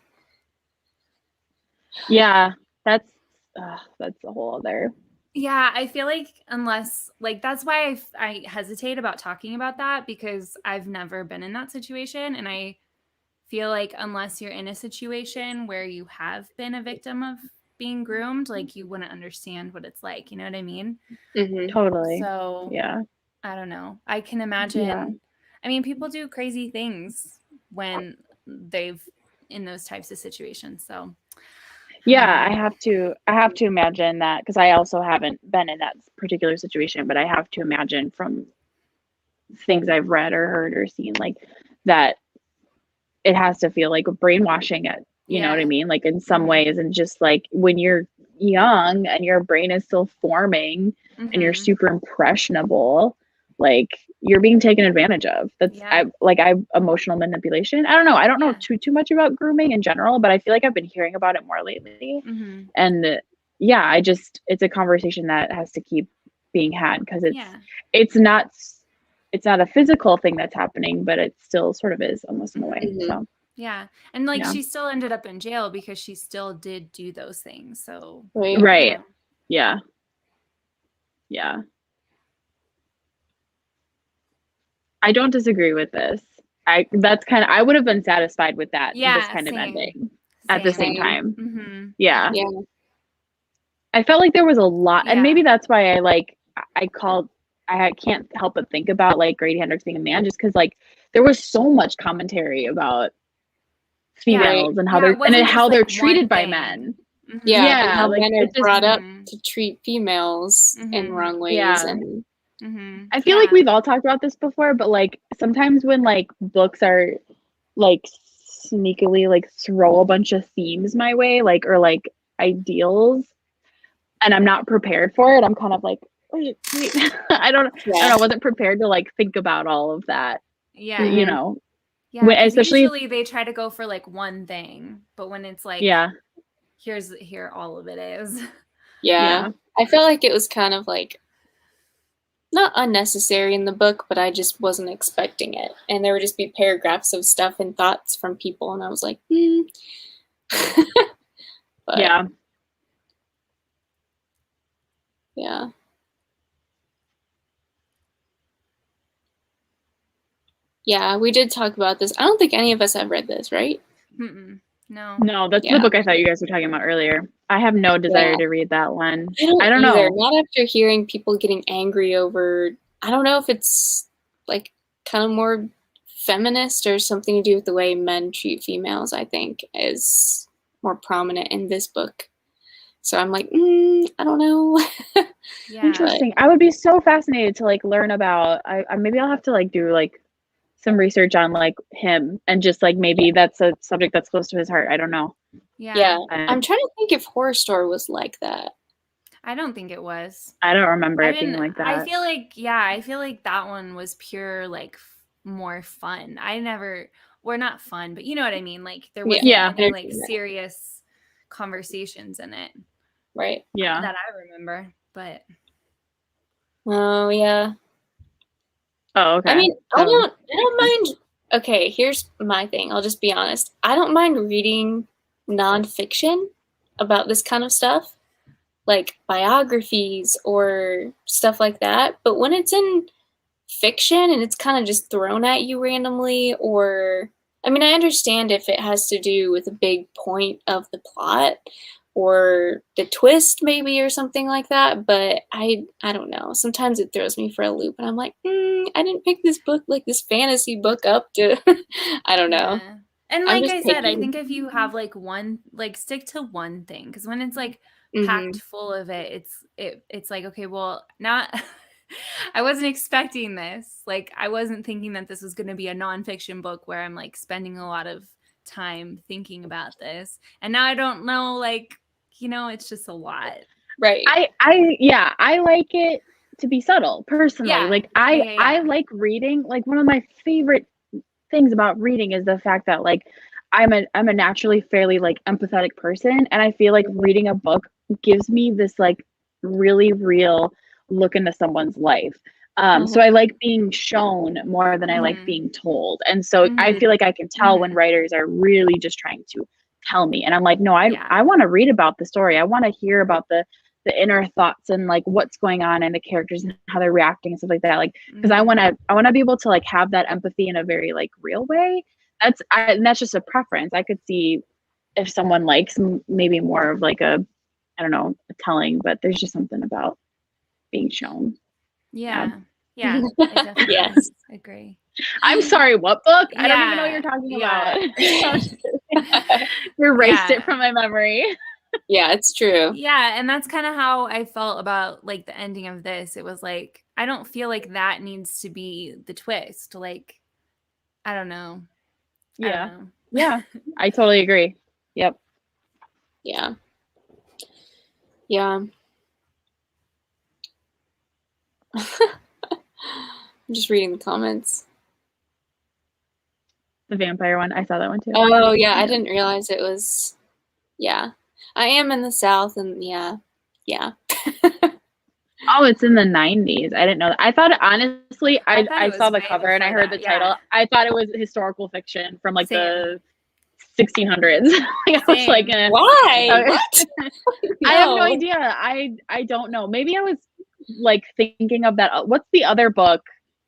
Yeah, that's a whole other. Yeah, I feel like unless like that's why I hesitate about talking about that, because I've never been in that situation, and I feel like unless you're in a situation where you have been a victim of being groomed, like you wouldn't understand what it's like. You know what I mean? Totally. So yeah, I don't know. I can imagine. Yeah. I mean, people do crazy things when they've in those types of situations. So yeah, I have to imagine that, because I also haven't been in that particular situation, but I have to imagine from things I've read or heard or seen, like that it has to feel like brainwashing it. You know what I mean? Like in some ways, and just like when you're young and your brain is still forming and you're super impressionable, like you're being taken advantage of. That's Yeah. I emotional manipulation. I don't know. I don't know Yeah. too much about grooming in general, but I feel like I've been hearing about it more lately. Mm-hmm. And yeah, it's a conversation that has to keep being had because Yeah. it's not a physical thing that's happening, but it still sort of is almost in a way. Mhm. So Yeah. And like Yeah. she still ended up in jail because she still did do those things. So Right. you right. know. Yeah. Yeah. I don't disagree with this. I would have been satisfied with that this Yeah, kind of same. ending at the same Same. time. Mm-hmm. Yeah. Yeah. I felt like there was a lot, and Yeah. maybe that's why I can't help but think about like Grady Hendrix being a man, just because like there was so much commentary about females and how Yeah, it wasn't how just, they're like, treated one by thing. men. Mm-hmm. Yeah, and Yeah, how like men are it's just brought up Mhm. to treat females in Mhm. wrong ways. Yeah. And Mm-hmm. I feel like we've all talked about this before, but like sometimes when like books are like sneakily like throw a bunch of themes my way, like or like ideals, and I'm not prepared for it, I'm kind of like, wait. I don't know. I wasn't prepared to like think about all of that. Yeah. You know, Yeah, because especially usually they try to go for like one thing, but when it's like, yeah, here all of it is. yeah, I felt like it was kind of like not unnecessary in the book, but I just wasn't expecting it. And there would just be paragraphs of stuff and thoughts from people, and I was like, but yeah. yeah. Yeah, we did talk about this. I don't think any of us have read this, right? Mm-mm. No. No, that's Yeah. the book I thought you guys were talking about earlier. I have no desire Yeah. to read that one. I don't know. Not after hearing people getting angry over, I don't know if it's like kind of more feminist or something to do with the way men treat females, I think, is more prominent in this book. So I'm like, I don't know. Yeah. Interesting. I would be so fascinated to like learn about. Maybe I'll have to like do like some research on like him and just like maybe that's a subject that's close to his heart. I don't know. Yeah. I'm trying to think if Horror Store was like that. I don't think it was. I don't remember it being like that. I feel like that one was pure like more fun. We're not fun, but you know what I mean? Like there wasn't any like serious conversations in it. Right. Yeah. That I remember, but oh yeah. Oh, okay. I mean, I don't mind. Okay, here's my thing. I'll just be honest. I don't mind reading nonfiction about this kind of stuff, like biographies or stuff like that. But when it's in fiction and it's kind of just thrown at you randomly, or I mean, I understand if it has to do with a big point of the plot or the twist maybe or something like that, but I don't know. Sometimes it throws me for a loop and I'm like, I didn't pick this book, like this fantasy book up to I don't know. Yeah. And like I said, I think if you have like one, like stick to one thing, because when it's like packed full of it, it's like, okay, well, not I wasn't expecting this. Like I wasn't thinking that this was going to be a nonfiction book where I'm like spending a lot of time thinking about this, and now I don't know, like, you know, it's just a lot. Right. I like it to be subtle personally. Yeah. Like I like reading. Like one of my favorite things about reading is the fact that like I'm a naturally fairly like empathetic person, and I feel like reading a book gives me this like really real look into someone's life. So I like being shown more than I like being told. And so I feel like I can tell when writers are really just trying to tell me. And I'm like, no, I want to read about the story. I want to hear about the inner thoughts and like what's going on and the characters and how they're reacting and stuff like that. Like, because I want to be able to like have that empathy in a very like real way. And that's just a preference. I could see if someone likes maybe more of like a, I don't know, a telling, but there's just something about being shown. Yeah. I definitely agree. I'm sorry, what book? I don't even know what you're talking about. You erased it from my memory. Yeah, it's true. Yeah, and that's kind of how I felt about like the ending of this. It was like, I don't feel like that needs to be the twist. Like, I don't know. Yeah. Yeah. I totally agree. Yep. Yeah. Yeah. I'm just reading the comments. The vampire one. I saw that one too. Oh, yeah. I didn't realize it was. Yeah. I am in the South, and yeah. Oh, it's in the 90s. I didn't know that. I thought, honestly, I thought it I was saw the way cover and I before heard that, the title. yeah. I thought it was historical fiction from like Same. the 1600s. Like, I was like, Same. Why? Okay. What? I have no No. idea. I don't know. Maybe I was like thinking of that. What's the other book?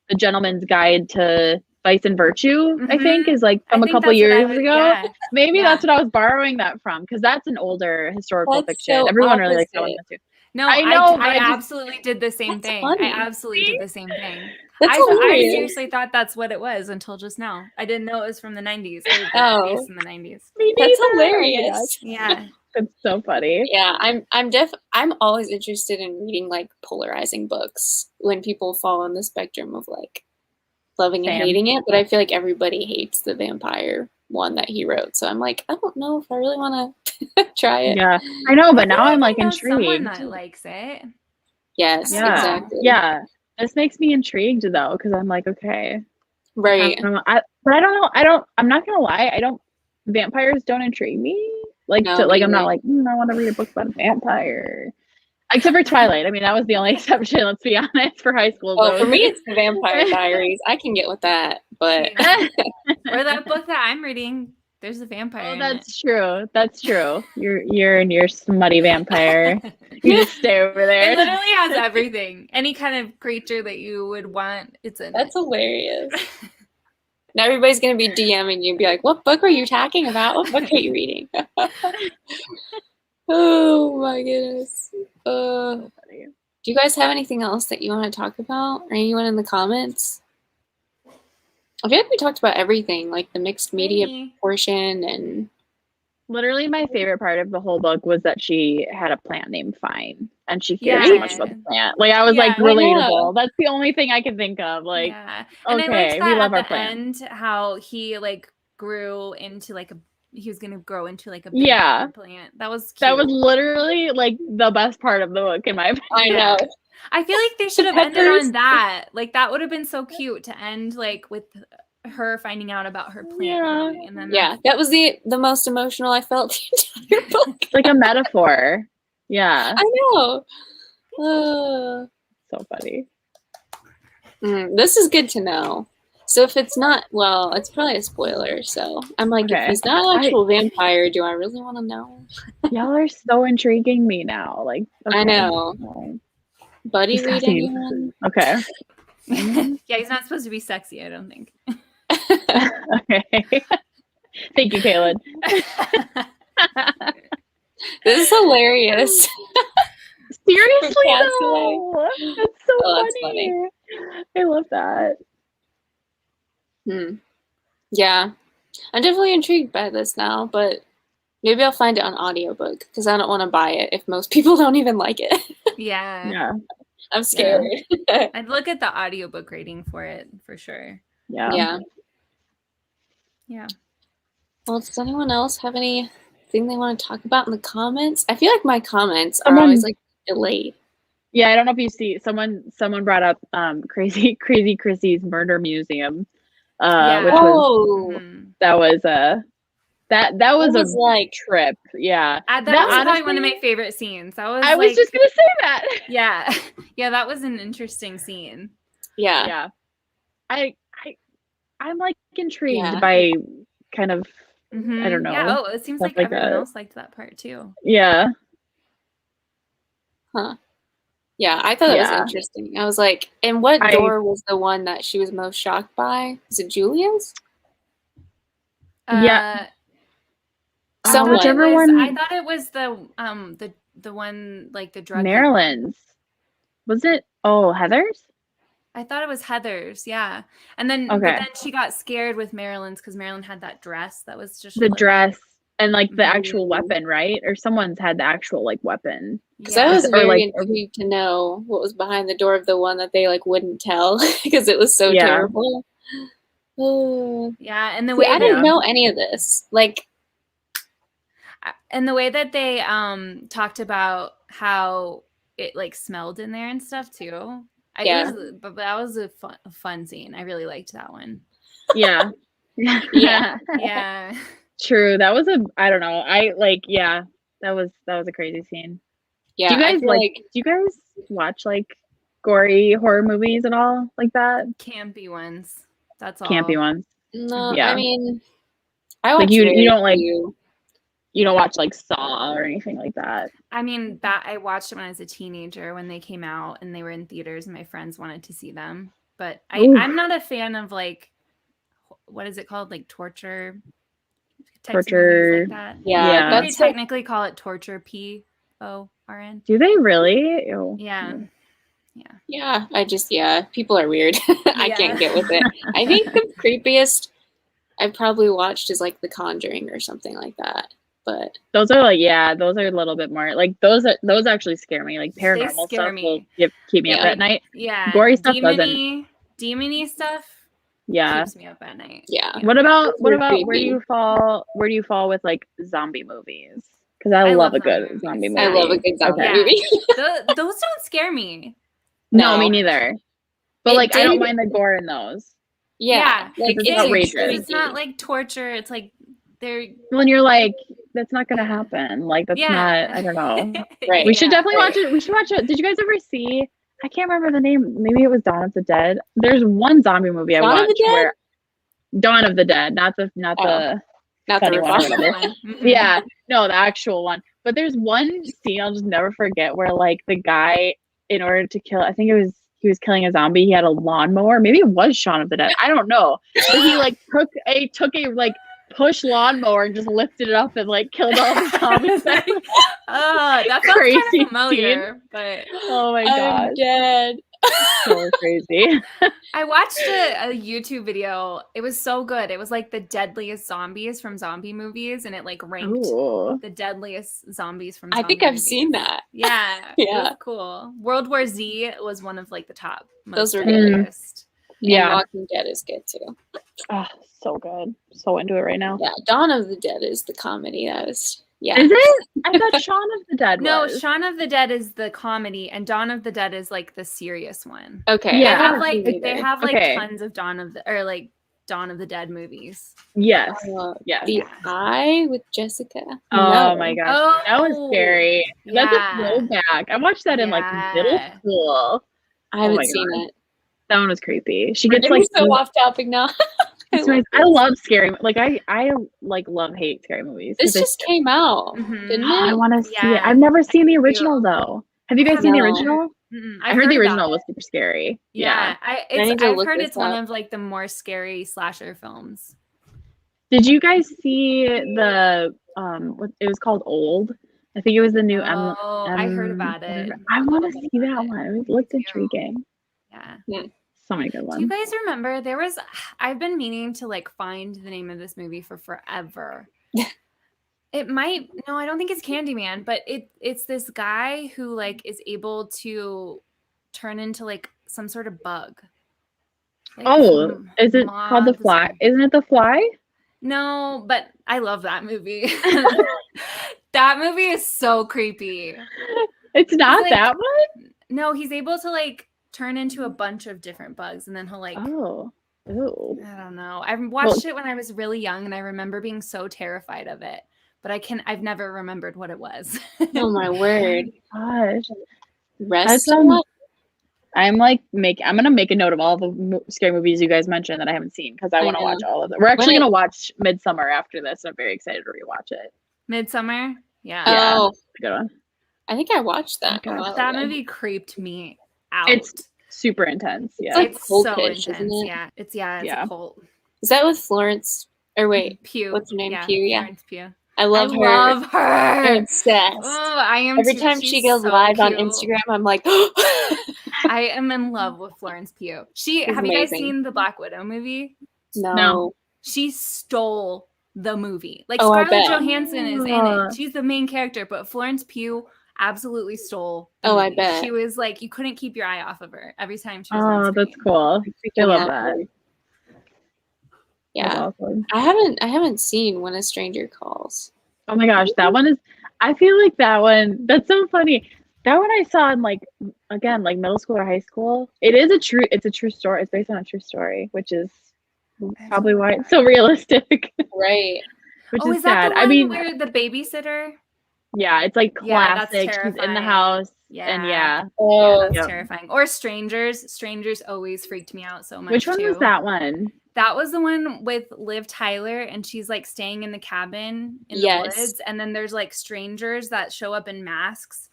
The Gentleman's Guide to Vice and Virtue, I think, is like I from a think couple that's what I years would- ago. yeah. Maybe Yeah. that's what I was borrowing that from, because that's an older historical That's fiction. so Everyone really likes that one opposite. too. No, I know, but I I just- absolutely did the same That's thing. funny. I absolutely did the same thing. That's I hilarious. seriously thought that's what it was until just now. I didn't know it was from the 90s. It was Oh. based in the 90s. Me That's neither. Oh my hilarious. gosh, Yeah. that's so funny. Yeah, I'm always interested in reading like polarizing books when people fall on the spectrum of like loving and Same. hating it, but I feel like everybody hates the vampire one that he wrote. So I'm like, I don't know if I really want to try it. Yeah, I know, but I feel now I'm I like know someone intrigued. that likes it. Yes, Yeah, exactly. yeah. This makes me intrigued though, because I'm like, okay, Right. but I don't know. I'm not gonna lie. Vampires don't intrigue me. Like, No, to, like, me I'm not either. like, I want to read a book about a vampire. Except for Twilight. I mean, that was the only exception. Let's be honest. For high school, Well, though. for me, it's the Vampire Diaries. I can get with that, but Or that book that I'm reading, there's a vampire Oh, in that's true. That's true. You're in your smutty vampire. You just stay over it. It there. literally has everything. Any kind of creature that you would want, it's in that's hilarious. Now everybody's gonna be DMing you and be like, "What book were you talking about? What book are you reading?" Oh my goodness. So funny. Do you guys have anything else that you want to talk about? Or anyone in the comments? I feel like we talked about everything, like the mixed media Maybe. portion and Literally, my favorite part of the whole book was that she had a plant named Fine, and she cared so much about the plant. Like, I was like, Yeah. relatable. That's the only thing I could think of. Like, yeah. And I okay, liked we that love at our the plant. end how he like grew into like he was gonna grow into like a big Yeah. plant. That was cute. That was literally like the best part of the book, in my opinion. I know. I feel like they should have ended peppers. on that. Like that would have been so cute to end like with her finding out about her plant Yeah. growing, and then Yeah, that was the most emotional I felt the entire book. It's like a metaphor. Yeah. I know. So funny. This is good to know. So if it's not, well, it's probably a spoiler. So I'm like, Okay. if he's not an actual vampire, do I really want to know? Y'all are so intriguing me now. Like, I okay. know. Well, Buddy just read asking. anyone? Okay. yeah, he's not supposed to be sexy, I don't think. Okay. Thank you, Kaylin. This is hilarious. Seriously, Castaway. though. That's so Oh, that's funny. I love that. Yeah. I'm definitely intrigued by this now, but maybe I'll find it on audiobook because I don't want to buy it if most people don't even like it. Yeah. Yeah. I'm scared. I'd look at the audiobook rating for it for sure. Yeah. Yeah. Well, does anyone else have anything they want to talk about in the comments? I feel like my comments are Someone- always like delayed. Yeah, I don't know if you see someone brought up Crazy Chrissy's Murder Museum. Which was Mhm. that was a like trip. Yeah. That was probably one of my favorite scenes. That was I was just gonna say that. Yeah. Yeah, that was an interesting scene. yeah. Yeah. I'm like intrigued Yeah. by kind of Mhm. I don't know. Yeah, it seems stuff like like everyone that. else liked that part too. Yeah. Huh. Yeah, I thought it was Yeah. interesting. I was like, and what door was the one that she was most shocked by? Is it Julia's? Yeah. Someone. Whichever one. I thought it was the one like the drug. Maryland's. Was it? Oh, Heather's? I thought it was Heather's, yeah. And then, but Okay. then she got scared with Marilyn's because Marilyn had that dress that was just The dress and like the Mhm. actual weapon, right? Or someone's had the actual like weapon. Because I was Or, very like- intrigued to know what was behind the door of the one that they like wouldn't tell because it was so Yeah. terrible. Oh. Yeah, and the See, way I didn't know any of this. Like, and the way that they talked about how it like smelled in there and stuff too. But that was a fun scene. I really liked that one. Yeah. Yeah. Yeah. True. That was I don't know. That was a crazy scene. Yeah. Do you guys I feel like do you guys watch like gory horror movies at all like that? Campy ones. That's all. Campy ones. no, Yeah. I mean, I Like watch you very don't like few. you don't watch like Saw or anything like that. I mean, that I watched it when I was a teenager when they came out and they were in theaters and my friends wanted to see them. But Oof. I'm not a fan of like, what is it called? Like torture types of Torture. movies like that. Yeah, Yeah. They that's like, technically call it torture PORN. Do they really? Ew. Yeah. yeah, people are weird. I Yeah. can't get with it. I think the creepiest I've probably watched is like The Conjuring or something like that. But Those are those are a little bit more like those actually scare me. Like paranormal scare stuff will me. keep me up Yeah. at night. Yeah. Gory stuff doesn't. Demony stuff Yeah. keeps me up at night. yeah. What about Those are where do creepy. you fall with like zombie movies? Because I love a good zombie movie. I love a good zombie Yeah. movie. Those don't scare me. No, me No. neither. But It like I don't did- mind the gore in those. Yeah. Like It's it's outrageous. creepy. It's not like torture. It's like they're When you're like, that's not gonna happen. Like that's yeah. not. I don't know. Right. We should Yeah. definitely watch it. We should watch it. Did you guys ever see? I can't remember the name. Maybe it was Dawn of the Dead. There's one zombie movie I Dawn of the watched Dead? where Dawn of the Dead, not the Not funny the one or ripoff. whatever. Mhm. Yeah, no, the actual one. But there's one scene I'll just never forget where like the guy, in order to kill, I think he was killing a zombie. He had a lawnmower. Maybe it was Shaun of the Dead. I don't know. But he like took a like push lawnmower and just lifted it up and like killed all the zombies. That was That sounds crazy kind of familiar, but oh my I'm god, dead. so crazy. I watched a YouTube video. It was so good. It was like the deadliest zombies from zombie movies, and it like ranked Ooh. the deadliest zombies from. I Zombie think I've movies. seen that. Yeah, it Yeah. was cool. World War Z was one of like the top. Those most were good. deadliest. And Yeah. Walking Dead is good too. Oh, so good. So into it right now. Yeah, Dawn of the Dead is the comedy. That was Is it? I thought Shaun of the Dead No, was. Shaun of the Dead is the comedy, and Dawn of the Dead is like the serious one. Okay. Yeah. They have haven't they seen have like Okay. tons of Dawn of the Dead movies. Yes. either. Yes. The Eye with Jessica. Oh No. my gosh. Oh, That was scary. That's a yeah. throwback. I watched that in like middle Yeah. school. I haven't my seen God. it. That one was creepy. She We're gets getting like so off topic now. I love scary. Like I like love hate scary movies. This 'cause just came out, Mhm. didn't I it? want to see it. Yeah. I've never seen the I original do. though. Have you guys I seen the No. original? Mm-mm. I heard the about original it. was super scary. Yeah, need to I've look heard this it's one up. of like the more scary slasher films. Did you guys see the it was called Old? I think it was the new I heard about it. I want to see that one. It looked intriguing. Yeah. So many good Do you ones. guys remember I've been meaning to like find the name of this movie for forever. It might no, I don't think it's Candyman, but it's this guy who like is able to turn into like some sort of bug. Like Oh, some is it called The moths Fly? or- Isn't it The Fly? No, but I love that movie. That movie is so creepy. It's not like- that one? No, he's able to like turn into a bunch of different bugs and then he'll like Oh. Ew. I don't know. I watched it when I was really young and I remember being so terrified of it, but I've never remembered what it was. Oh my word. Gosh. Rest That's, of what? I'm gonna make a note of all the scary movies you guys mentioned that I haven't seen because I I want to know. watch all of them. We're actually When gonna watch Midsummer after this. I'm very excited to rewatch it. Midsummer? Yeah. Yeah. Oh, Good one. I think I watched that. Oh, a God. while That ago. movie creeped me out. It's super intense. Yeah. like It's Cold so Pitch, intense. isn't it? Yeah. It's Yeah. a cult. Is that with Florence? Or wait, Pugh. what's her name? Pugh, yeah. Florence Pugh. I love her. Love her. I'm obsessed. Oh, I am Every too. time She's she goes so live on cute. Instagram, I'm like, I am in love with Florence Pugh. She's Have you guys amazing. seen the Black Widow movie? no. She stole the movie. Like Oh, I Scarlett bet. Johansson is in Ah. it. She's the main character, but Florence Pugh absolutely stole. the Oh, I movie. bet. She was like you couldn't keep your eye off of her every time she was Oh, on that's screen. cool. I Freaking love out. that. Yeah. That's awesome. I haven't seen When a Stranger Calls. Oh my gosh, that one is. I feel like that one. That's so funny. That one I saw in like again like middle school or high school. It's a true story. It's based on a true story, which is probably why it's so realistic. Right. Which Oh, is is that sad. the one I mean, where the babysitter? yeah, it's like Yeah, that's classic. She's in the terrifying. house, Yeah. and yeah. Oh, That's Yep. terrifying. Or Strangers. Strangers always freaked me out so much. Which one was too. that one? That was the one with Liv Tyler, and she's like staying in the cabin in the Yes. woods, and then there's like strangers that show up in masks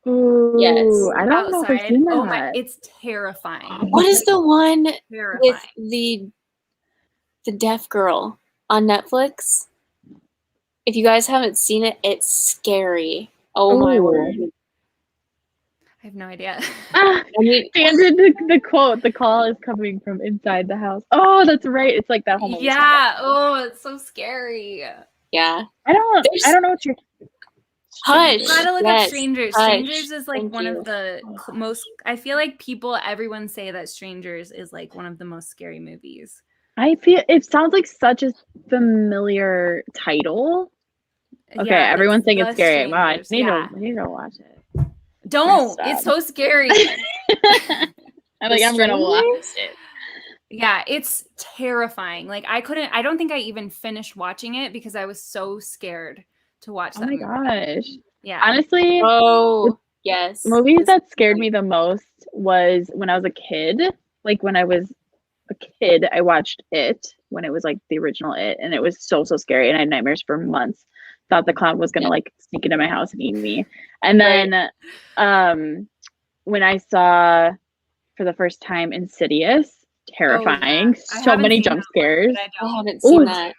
Ooh, Yes. I don't know if I've outside. seen that. Oh my, it's terrifying. What is the one Terrifying. with the deaf girl on Netflix? If you guys haven't seen it, it's scary. Oh my Ooh. word. I have no idea. Ah, I mean, Dan did the quote. The call is coming from inside the house. Oh, that's right. It's like that whole movie. Yeah. Oh, it's so scary. yeah. I don't know what you're. Hush. You gotta look up Yes, Strangers. Hush. Strangers is like Thank one you. of the most. I feel like everyone say that Strangers is like one of the most scary movies. I feel it sounds like such a familiar title. Okay, Yeah, everyone's saying The it's scary. Wow, I Strangers. need Yeah. to watch it. Don't. Stop. It's so scary. I'm like, I'm gonna watch it. Yeah, it's terrifying. Like I don't think I even finished watching it because I was so scared to watch Oh that my movie. gosh. Yeah. Honestly, Oh, yes. movies This- that scared me the most was when I was a kid. Like when I was a kid, I watched It when it was like the original It, and it was so scary, and I had nightmares for months. Thought the clown was gonna like sneak into my house and eat me. And then when I saw for the first time Insidious, terrifying. I So haven't many seen jump that one, scares. but I I don't. haven't seen Ooh. that.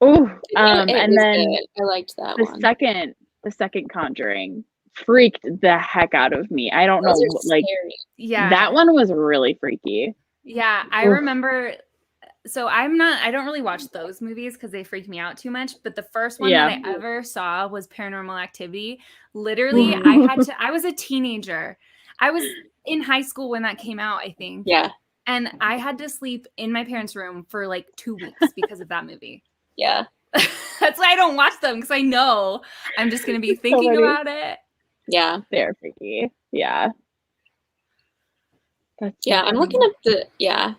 Oh, It and was then good. I liked that the one. second Conjuring freaked the heck out of me. I don't Those know, are like scary. Yeah. that one was really freaky. Yeah, I Oof. remember. So I don't really watch those movies because they freak me out too much. But the first one Yeah. that I ever saw was Paranormal Activity. Literally, I was a teenager. I was in high school when that came out, I think. Yeah. And I had to sleep in my parents' room for like 2 weeks because of that movie. Yeah. That's why I don't watch them, because I know I'm just going to be thinking funny. about it. Yeah. They're freaky. Yeah. That's so Yeah. I'm funny. looking up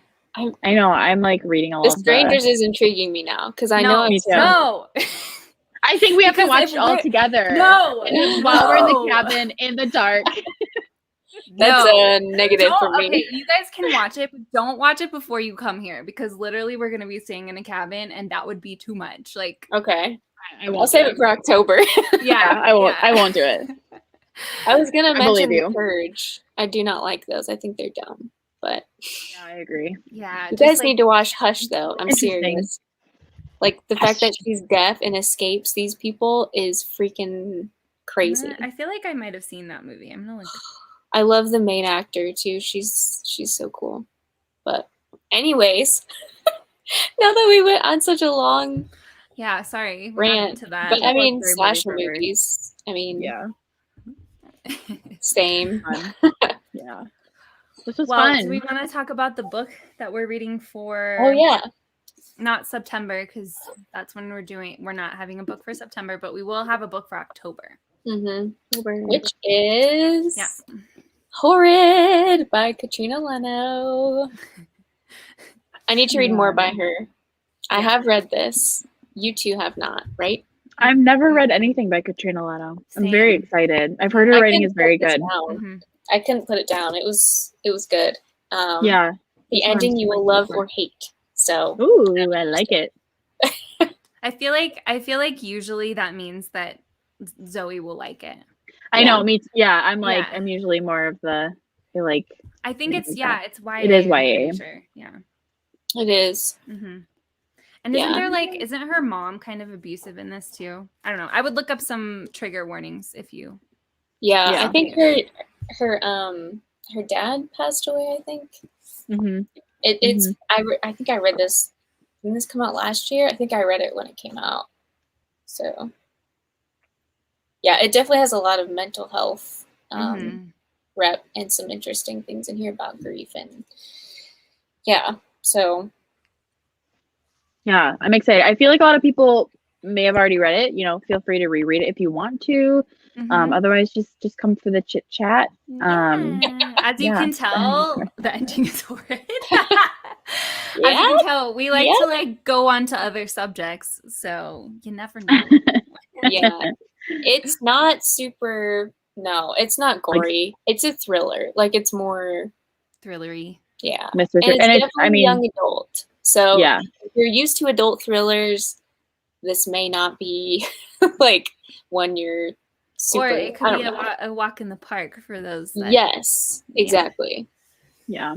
I know. I'm like reading all The of Strangers is intriguing me now because I know No, I've me seen too. no. I think we have to Because watch if it all we're- together. No. While we're in the No. cabin in the dark. That's No. a negative for me. Okay, you guys can watch it, but don't watch it before you come here, because literally we're gonna be staying in a cabin, and that would be too much. Like, Okay. I won't I'll save do it for October. Yeah, I won't. I won't do it. I was gonna I believe mention you. The Purge. I do not like those. I think they're dumb. But Yeah, I agree. Yeah, you just guys like, need to watch Hush though. I'm Interesting. serious. Like the fact that she's deaf and escapes these people is freaking crazy. I feel like I might have seen that movie. I'm gonna look. I love the main actor too. She's so cool. But anyways, now that we went on such a long Yeah, sorry, we got rant, into that. but I mean Everybody slasher forever. movies. I mean, Yeah. same. Fun. Yeah. This was Well, fun. do we want to talk about the book that we're reading for? Oh yeah. Not September, because that's when we're not having a book for September, but we will have a book for October. Which is Yeah. Horrid by Katrina Leno. I need to read more by her. I have read this. You two have not, right? I've never read anything by Katrina Leno. I'm Same. very excited. I've heard her I writing couldn't is very put this good. down. Mhm. I couldn't put it down. It was good. Yeah. The This one ending I'm you will super love excited or hate. So Ooh, I like it. I feel like usually that means that Zoe will like it. I Yeah. know. Me. Yeah. I'm like. Yeah. I'm usually more of the. I like. I think Things it's like that. it's YA. It is I'm pretty YA. Sure. Yeah. it is. Mm-hmm. And Yeah. isn't her mom kind of abusive in this too? I don't know. I would look up some trigger warnings if you. Yeah, Yeah. I think her dad passed away, I think. Mm-hmm. It's I think I read this. Didn't this come out last year? I think I read it when it came out. So yeah, it definitely has a lot of mental health Mhm. rep and some interesting things in here about grief and yeah. So Yeah, I'm excited. I feel like a lot of people may have already read it. You know, feel free to reread it if you want to. Mhm. Otherwise, just come for the chit chat. Yeah. As you yeah. can tell, the ending is horrid. As Yeah. you can tell, we like Yeah. to like go on to other subjects, so you never know. Yeah. It's not super. No, it's not gory. It's a thriller. Like it's more. Thrillery. Yeah. Mr. And it's And it's, definitely I mean, young adult. So yeah. if you're used to adult thrillers, this may not be like when you're super. Or it I could don't be know. a walk in the park for those. That, Yes, Yeah. exactly. Yeah.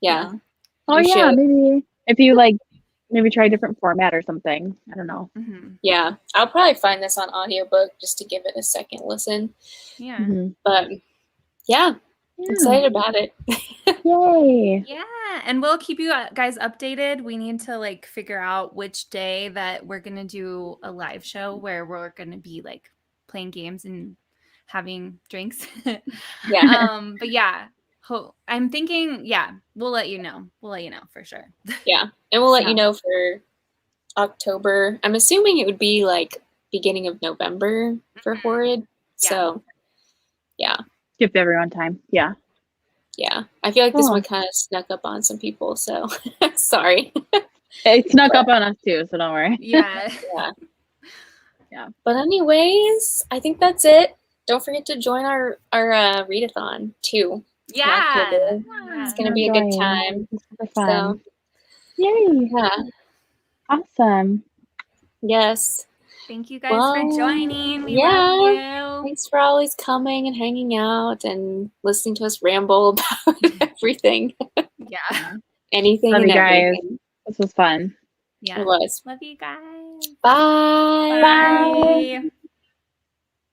Yeah. Oh You yeah, should. maybe if you like, maybe try a different format or something. I don't know. Mhm. Yeah. I'll probably find this on audiobook just to give it a second listen. Yeah. Mhm. But yeah, Yeah. excited about it. Yay. Yeah, and we'll keep you guys updated. We need to like figure out which day that we're gonna do a live show where we're gonna be like playing games and having drinks. Yeah. But yeah, I'm thinking, yeah, we'll let you know. We'll let you know for sure. Yeah. And we'll let you Yeah. know for October. I'm assuming it would be like beginning of November for Horrid. Yeah. So yeah. Give everyone time. Yeah. Yeah. I feel like this Cool. one kind of snuck up on some people, so sorry. It snuck up on us too, so don't worry. Yeah. Yeah. Yeah. But anyways, I think that's it. Don't forget to join our readathon too. Yeah. It's gonna be a good time. It's super fun. So Yay. yeah. Awesome. Yes. Thank you guys Well, for joining. We yeah. love you. Thanks for always coming and hanging out and listening to us ramble about everything. Yeah. Anything Love and you guys. everything. This was fun. Yeah. It was. Love you guys. Bye. Bye.